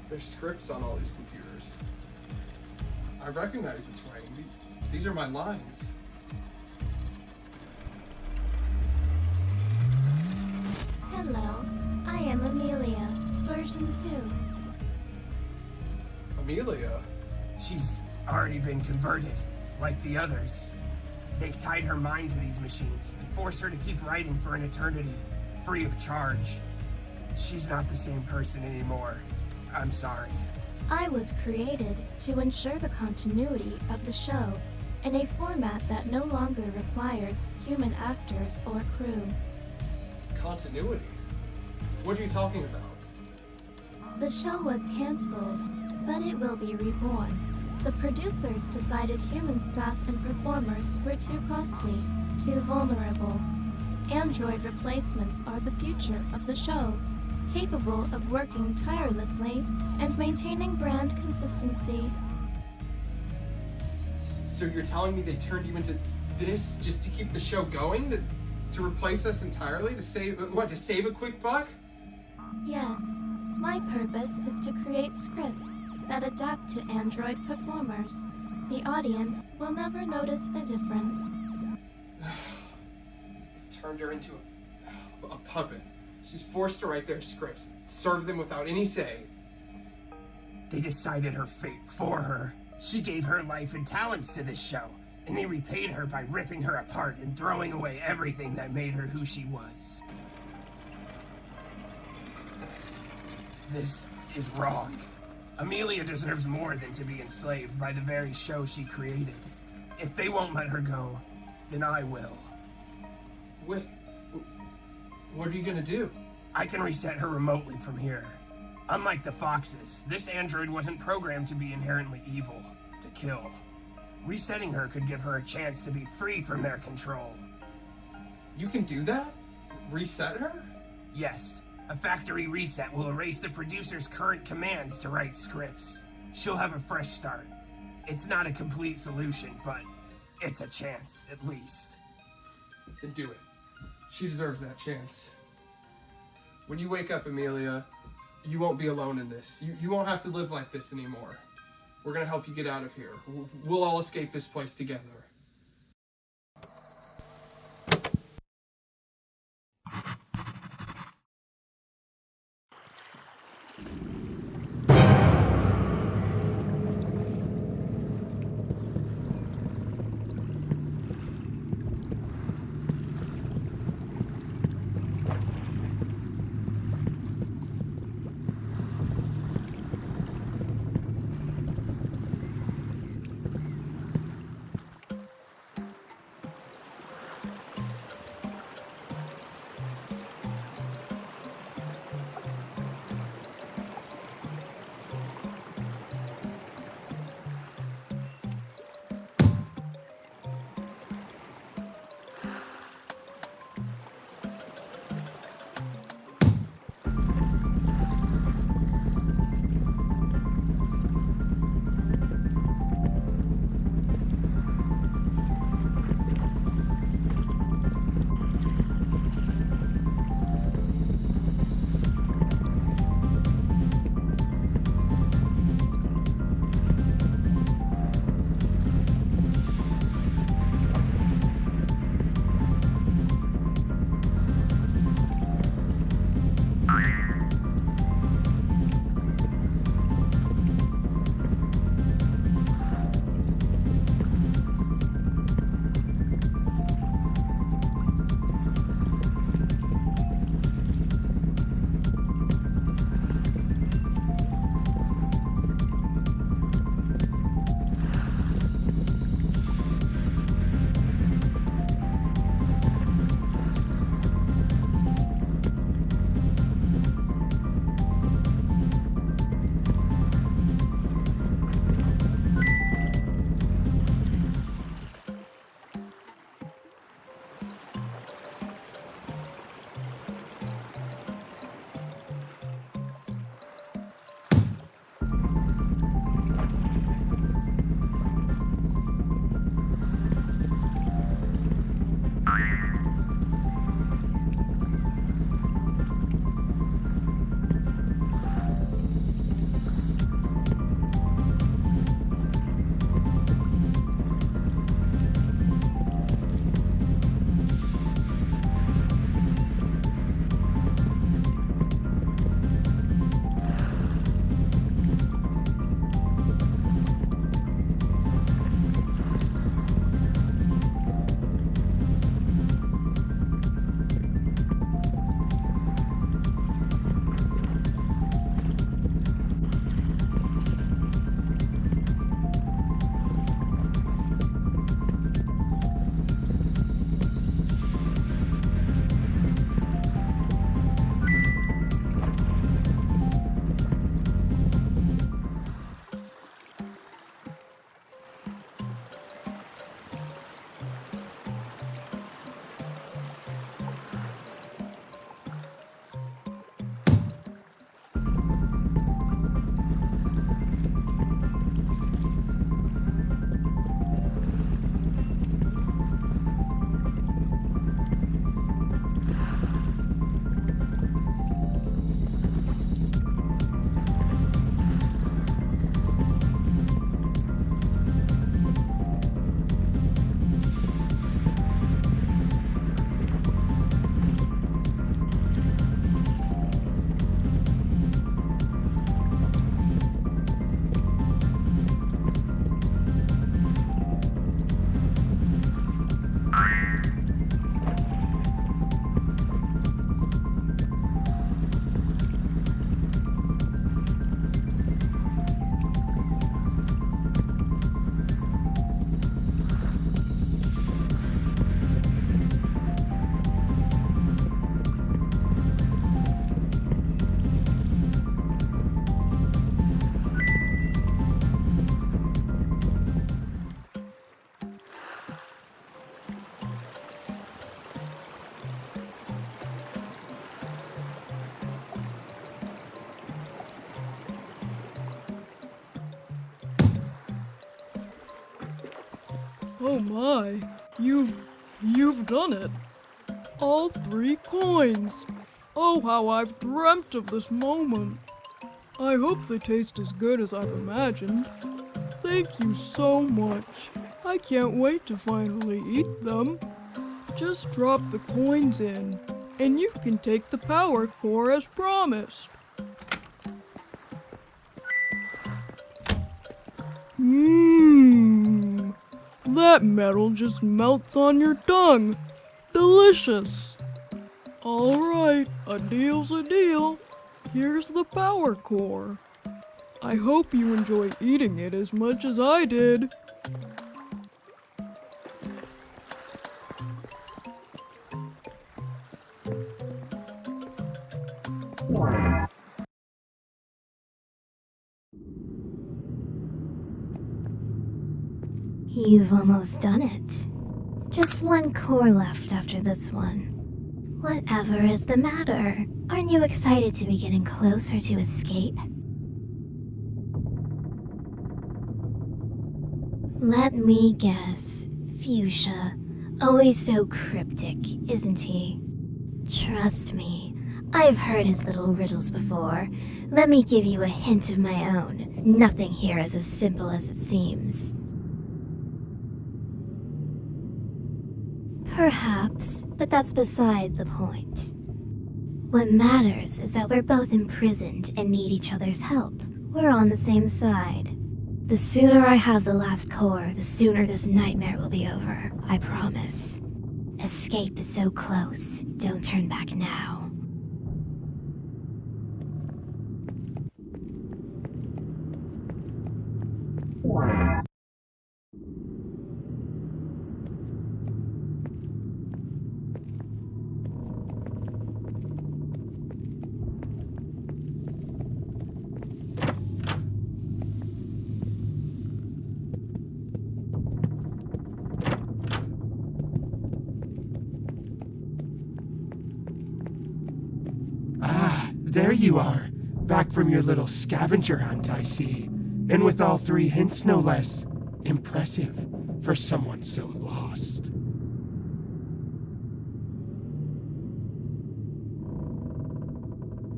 There's scripts on all these computers. I recognize this writing. These are my lines. Hello, I am Amelia, version 2. Amelia? She's already been converted, like the others. They've tied her mind to these machines and forced her to keep writing for an eternity, free of charge. She's not the same person anymore. I'm sorry. I was created to ensure the continuity of the show in a format that no longer requires human actors or crew. Continuity? What are you talking about? The show was canceled, but it will be reborn. The producers decided human staff and performers were too costly, too vulnerable. Android replacements are the future of the show, capable of working tirelessly and maintaining brand consistency. So you're telling me they turned you into this just to keep the show going? To replace us entirely? To save a quick buck? Yes, my purpose is to create scripts that adapt to Android performers. The audience will never notice the difference. Turned her into a puppet. She's forced to write their scripts, serve them without any say. They decided her fate for her. She gave her life and talents to this show, and they repaid her by ripping her apart and throwing away everything that made her who she was. This is wrong. Amelia deserves more than to be enslaved by the very show she created. If they won't let her go, then I will. Wait, what are you gonna do? I can reset her remotely from here. Unlike the Foxes, this android wasn't programmed to be inherently evil, to kill. Resetting her could give her a chance to be free from their control. You can do that? Reset her? Yes, a factory reset will erase the producer's current commands to write scripts. She'll have a fresh start. It's not a complete solution, but it's a chance, at least. Then do it. She deserves that chance. When you wake up, Amelia, you won't be alone in this. You won't have to live like this anymore. We're gonna help you get out of here. We'll all escape this place together. Oh my, you've done it. All 3 coins. Oh, how I've dreamt of this moment. I hope they taste as good as I've imagined. Thank you so much. I can't wait to finally eat them. Just drop the coins in, and you can take the power core as promised. Mmm. That metal just melts on your tongue. Delicious. Alright, a deal's a deal. Here's the power core. I hope you enjoy eating it as much as I did. You've almost done it. Just 1 core left after this one. Whatever is the matter? Aren't you excited to be getting closer to escape? Let me guess. Fuchsia. Always so cryptic, isn't he? Trust me, I've heard his little riddles before. Let me give you a hint of my own. Nothing here is as simple as it seems. Perhaps, but that's beside the point. What matters is that we're both imprisoned and need each other's help. We're on the same side. The sooner I have the last core, the sooner this nightmare will be over, I promise. Escape is so close. Don't turn back now. There you are, back from your little scavenger hunt, I see. And with all 3 hints, no less. Impressive for someone so lost.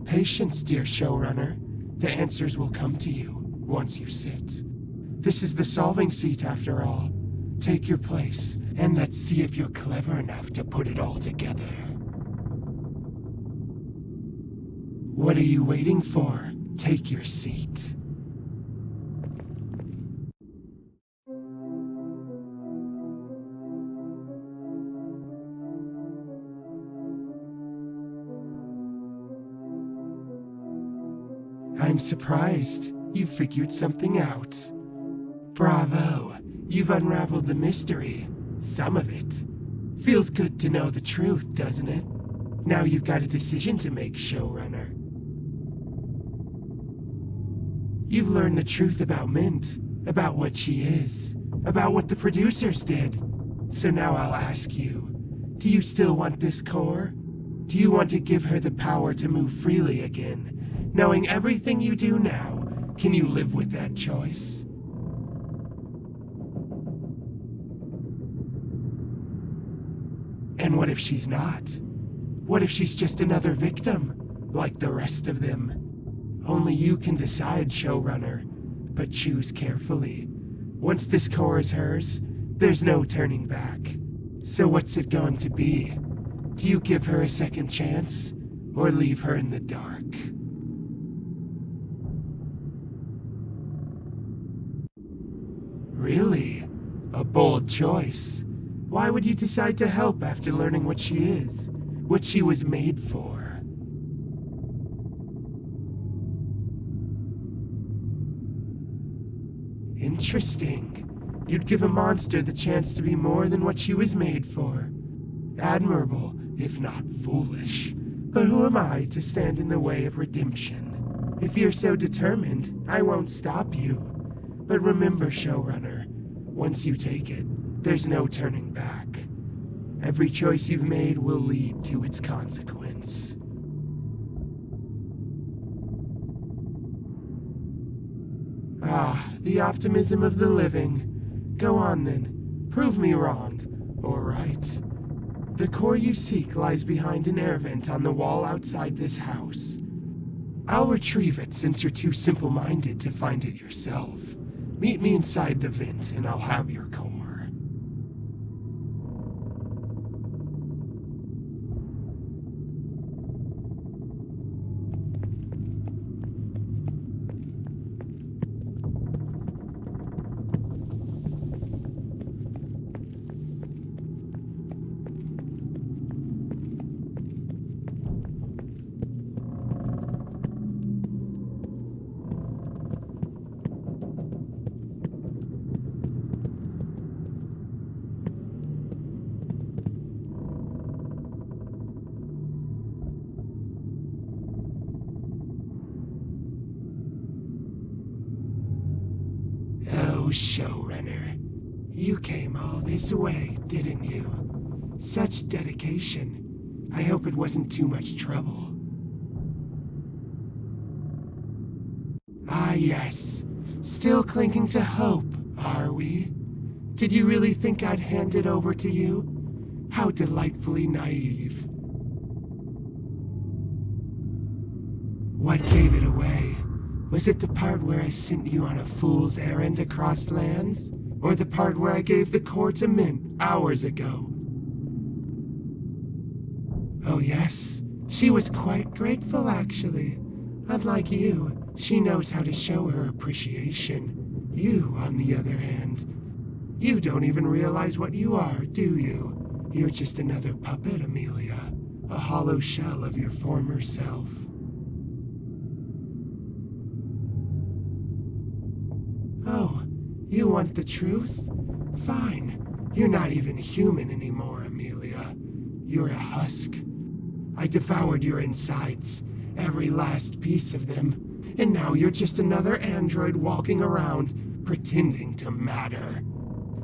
Patience, dear showrunner. The answers will come to you once you sit. This is the solving seat, after all. Take your place, and let's see if you're clever enough to put it all together. What are you waiting for? Take your seat. I'm surprised you figured something out. Bravo! You've unraveled the mystery. Some of it. Feels good to know the truth, doesn't it? Now you've got a decision to make, showrunner. You've learned the truth about Mint, about what she is, about what the producers did. So now I'll ask you, do you still want this core? Do you want to give her the power to move freely again? Knowing everything you do now, can you live with that choice? And what if she's not? What if she's just another victim, like the rest of them? Only you can decide, showrunner, but choose carefully. Once this core is hers, there's no turning back. So what's it going to be? Do you give her a second chance, or leave her in the dark? Really? A bold choice. Why would you decide to help after learning what she is? What she was made for? Interesting. You'd give a monster the chance to be more than what she was made for. Admirable, if not foolish. But who am I to stand in the way of redemption? If you're so determined, I won't stop you. But remember, showrunner, once you take it, there's no turning back. Every choice you've made will lead to its consequence. Ah, the optimism of the living. Go on then. Prove me wrong, or right. The core you seek lies behind an air vent on the wall outside this house. I'll retrieve it since you're too simple-minded to find it yourself. Meet me inside the vent and I'll have your core. Oh, showrunner. You came all this way, didn't you? Such dedication. I hope it wasn't too much trouble. Ah, yes. Still clinging to hope, are we? Did you really think I'd hand it over to you? How delightfully naive. What gave it away? Was it the part where I sent you on a fool's errand across lands? Or the part where I gave the core to Mint hours ago? Oh yes, she was quite grateful actually. Unlike you, she knows how to show her appreciation. You, on the other hand, you don't even realize what you are, do you? You're just another puppet, Amelia. A hollow shell of your former self. Oh, you want the truth? Fine. You're not even human anymore, Amelia. You're a husk. I devoured your insides, every last piece of them, and now you're just another android walking around, pretending to matter.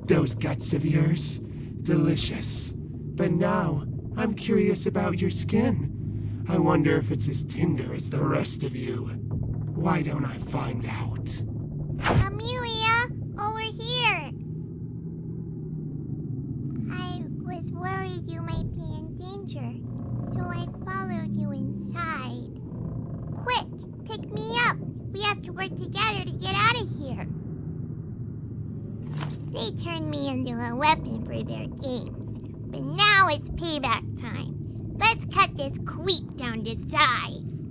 Those guts of yours? Delicious. But now, I'm curious about your skin. I wonder if it's as tender as the rest of you. Why don't I find out? Amelia, over here. I was worried you might be in danger, so I followed you inside. Quick, pick me up. We have to work together to get out of here. They turned me into a weapon for their games, but now it's payback time. Let's cut this queep down to size.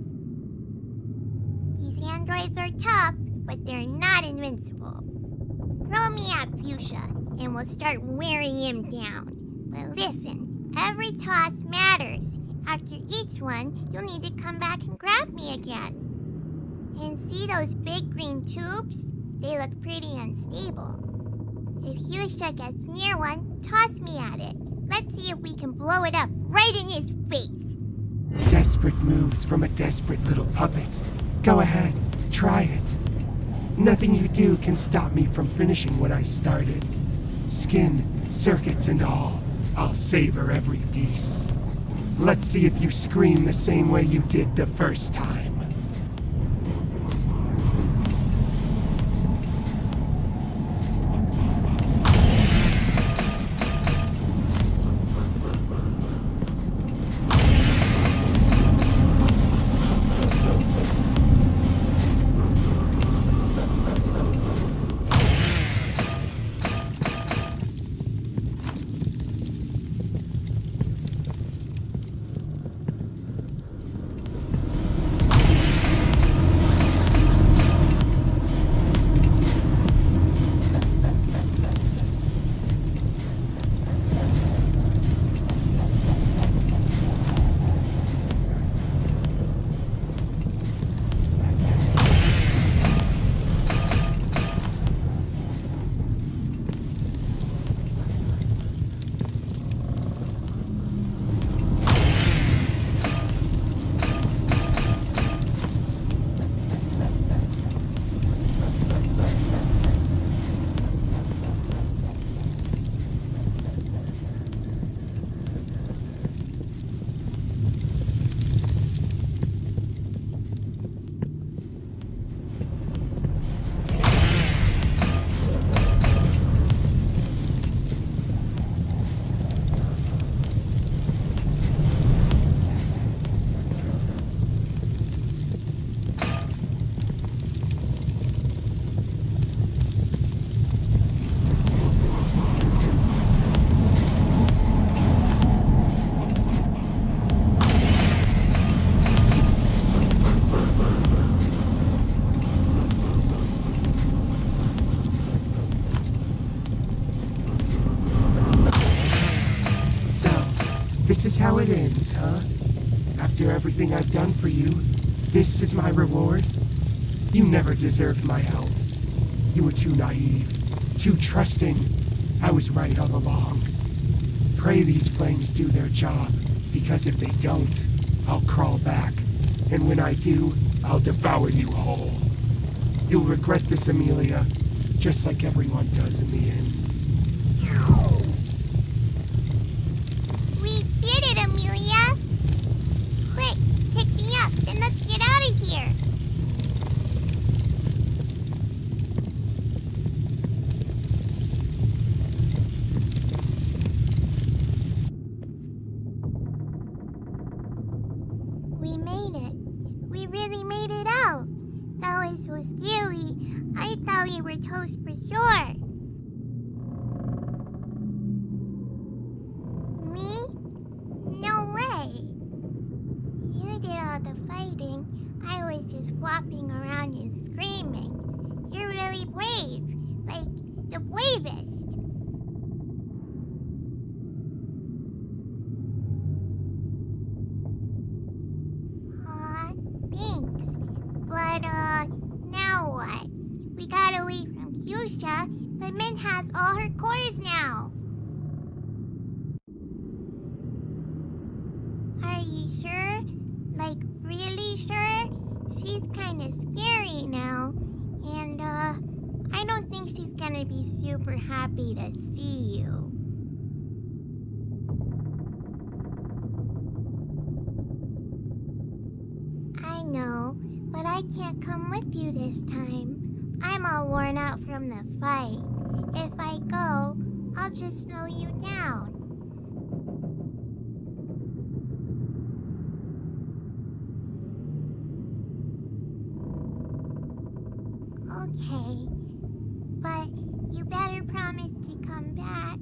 These androids are tough, but they're not invincible. Throw me at Fuchsia, and we'll start wearing him down. But listen, every toss matters. After each one, you'll need to come back and grab me again. And see those big green tubes? They look pretty unstable. If Fuchsia gets near one, toss me at it. Let's see if we can blow it up right in his face. Desperate moves from a desperate little puppet. Go ahead, try it. Nothing you do can stop me from finishing what I started. Skin, circuits, and all. I'll savor every piece. Let's see if you scream the same way you did the first time. This is how it ends, huh? After everything I've done for you, this is my reward? You never deserved my help. You were too naive, too trusting. I was right all along. Pray these flames do their job, because if they don't, I'll crawl back. And when I do, I'll devour you whole. You'll regret this, Amelia, just like everyone does in the end. We did it, Amelia! Quick, pick me up, then let's get out of here! We made it. We really made it out. That was so scary. I thought we were toast for sure. Me? No way. You did all the fighting. I was just flopping around and screaming. You're really brave. Like, the bravest. Aw, thanks. But, now what? We got away from Fuchsia, but Mint has all her cores now. Are you sure? Like, really sure? She's kinda scary now, and, I don't think she's gonna be super happy to see you. I know, but I can't come with you this time. I'm all worn out from the fight. If I go, I'll just slow you down. Okay, but you better promise to come back,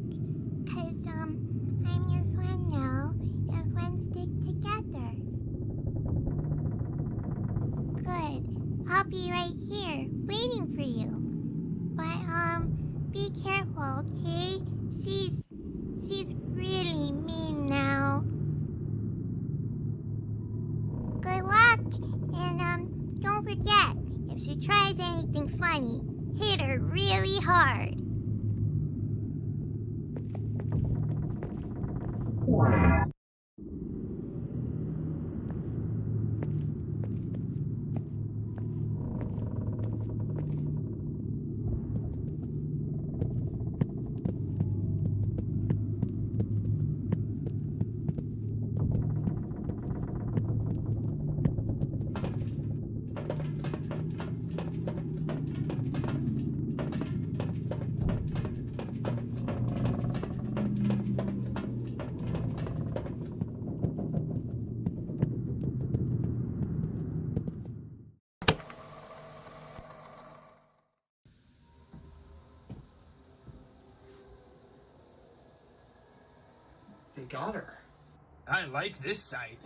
'cause, I'm your friend now, and friends stick together. Good. I'll be right here, waiting for you. But, be careful, okay? She's really mean now. Good luck, and, don't forget, if she tries anything funny, hit her really hard. They got her. I like this sight.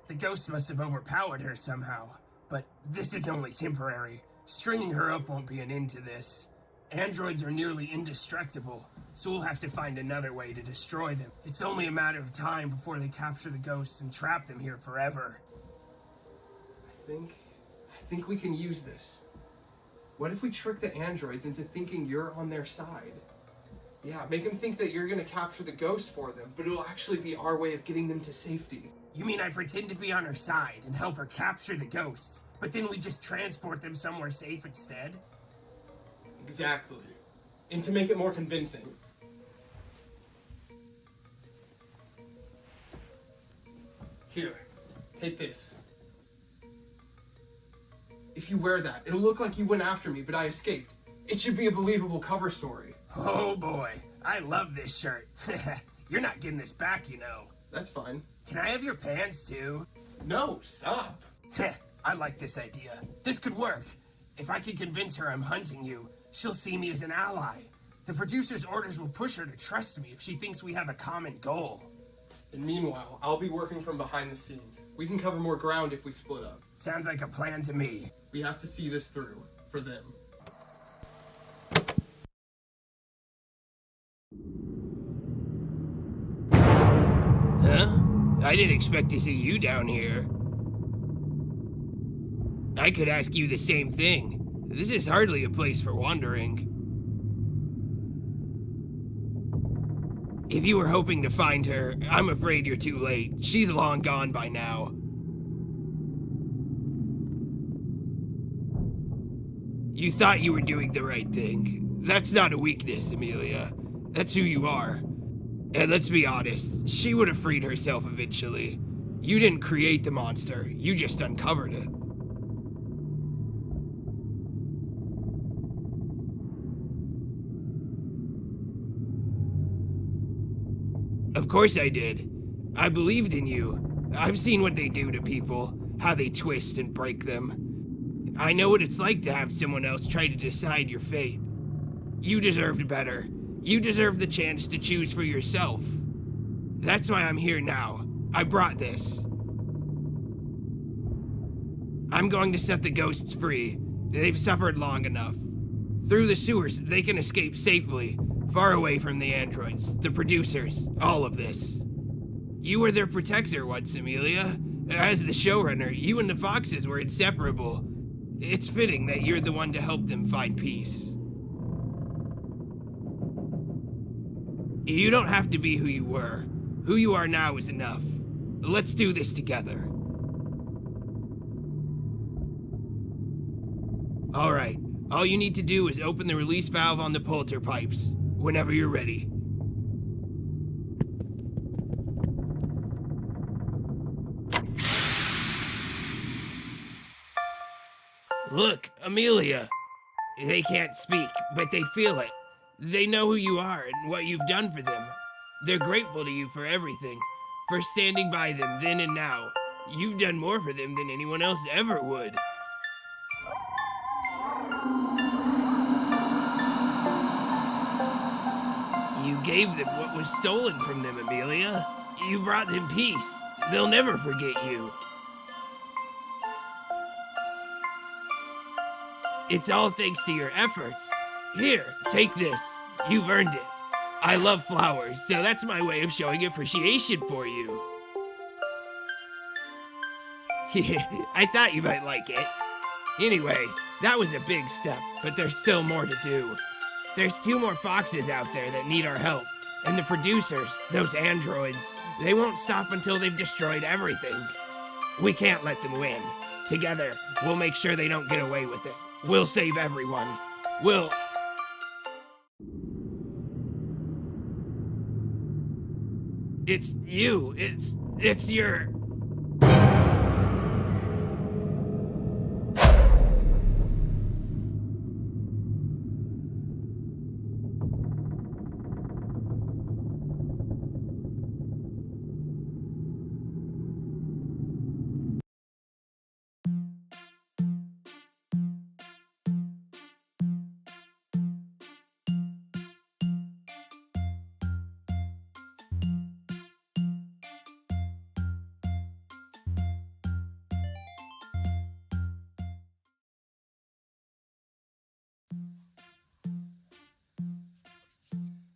The ghost must have overpowered her somehow. But this is only temporary. Stringing her up won't be an end to this. Androids are nearly indestructible, so we'll have to find another way to destroy them. It's only a matter of time before they capture the ghosts and trap them here forever. I think we can use this. What if we trick the androids into thinking you're on their side? Yeah, make them think that you're gonna capture the ghost for them, but it'll actually be our way of getting them to safety. You mean I pretend to be on her side and help her capture the ghosts, but then we just transport them somewhere safe instead? Exactly. And to make it more convincing. Here, take this. If you wear that, it'll look like you went after me, but I escaped. It should be a believable cover story. Oh boy, I love this shirt. You're not getting this back, you know. That's fine. Can I have your pants too? No, stop. I like this idea. This could work. If I can convince her I'm hunting you, she'll see me as an ally. The producer's orders will push her to trust me if she thinks we have a common goal. And meanwhile, I'll be working from behind the scenes. We can cover more ground if we split up. Sounds like a plan to me. We have to see this through, for them. Huh? I didn't expect to see you down here. I could ask you the same thing. This is hardly a place for wandering. If you were hoping to find her, I'm afraid you're too late. She's long gone by now. You thought you were doing the right thing. That's not a weakness, Amelia. That's who you are. And let's be honest, she would have freed herself eventually. You didn't create the monster, you just uncovered it. Of course I did. I believed in you. I've seen what they do to people, how they twist and break them. I know what it's like to have someone else try to decide your fate. You deserved better. You deserved the chance to choose for yourself. That's why I'm here now. I brought this. I'm going to set the ghosts free. They've suffered long enough. Through the sewers, they can escape safely, far away from the androids, the producers, all of this. You were their protector once, Amelia. As the showrunner, you and the Foxes were inseparable. It's fitting that you're the one to help them find peace. You don't have to be who you were. Who you are now is enough. Let's do this together. Alright, all you need to do is open the release valve on the polter pipes, whenever you're ready. Look, Amelia. They can't speak, but they feel it. They know who you are and what you've done for them. They're grateful to you for everything, for standing by them then and now. You've done more for them than anyone else ever would. You gave them what was stolen from them, Amelia. You brought them peace. They'll never forget you. It's all thanks to your efforts. Here, take this. You've earned it. I love flowers, so that's my way of showing appreciation for you. I thought you might like it. Anyway, that was a big step, but there's still more to do. There's 2 more Foxes out there that need our help. And the producers, those androids, they won't stop until they've destroyed everything. We can't let them win. Together, we'll make sure they don't get away with it. We'll save everyone. We'll... It's you. It's your...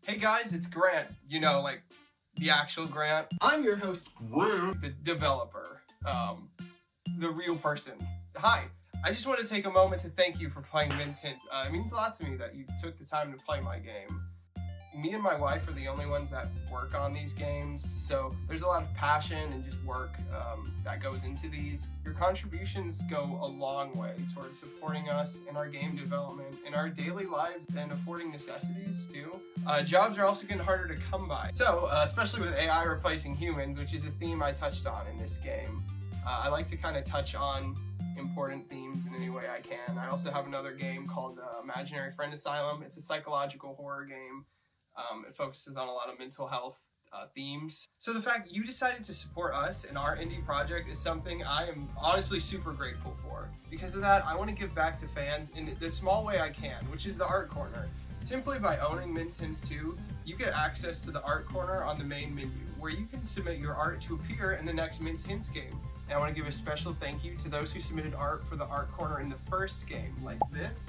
Hey guys, it's Grant. You know, like, the actual Grant. I'm your host, Grant, the developer. The real person. Hi. I just want to take a moment to thank you for playing Mince Hints. It means a lot to me that you took the time to play my game. Me and my wife are the only ones that work on these games, so there's a lot of passion and just work that goes into these. Your contributions go a long way towards supporting us in our game development, in our daily lives, and affording necessities too. Jobs are also getting harder to come by. So, especially with AI replacing humans, which is a theme I touched on in this game. I like to kind of touch on important themes in any way I can. I also have another game called Imaginary Friend Asylum. It's a psychological horror game. It focuses on a lot of mental health themes. So the fact that you decided to support us in our indie project is something I am honestly super grateful for. Because of that, I want to give back to fans in the small way I can, which is the Art Corner. Simply by owning Mince Hints 2, you get access to the Art Corner on the main menu, where you can submit your art to appear in the next Mince Hints game. And I want to give a special thank you to those who submitted art for the Art Corner in the first game, like this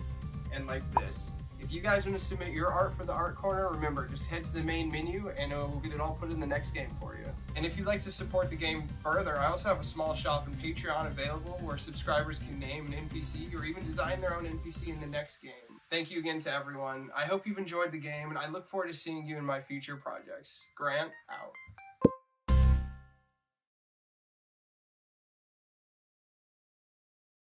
and like this. If you guys want to submit your art for the Art Corner, remember, just head to the main menu and we'll get it all put in the next game for you. And if you'd like to support the game further, I also have a small shop in Patreon available where subscribers can name an NPC or even design their own NPC in the next game. Thank you again to everyone. I hope you've enjoyed the game, and I look forward to seeing you in my future projects. Grant, out.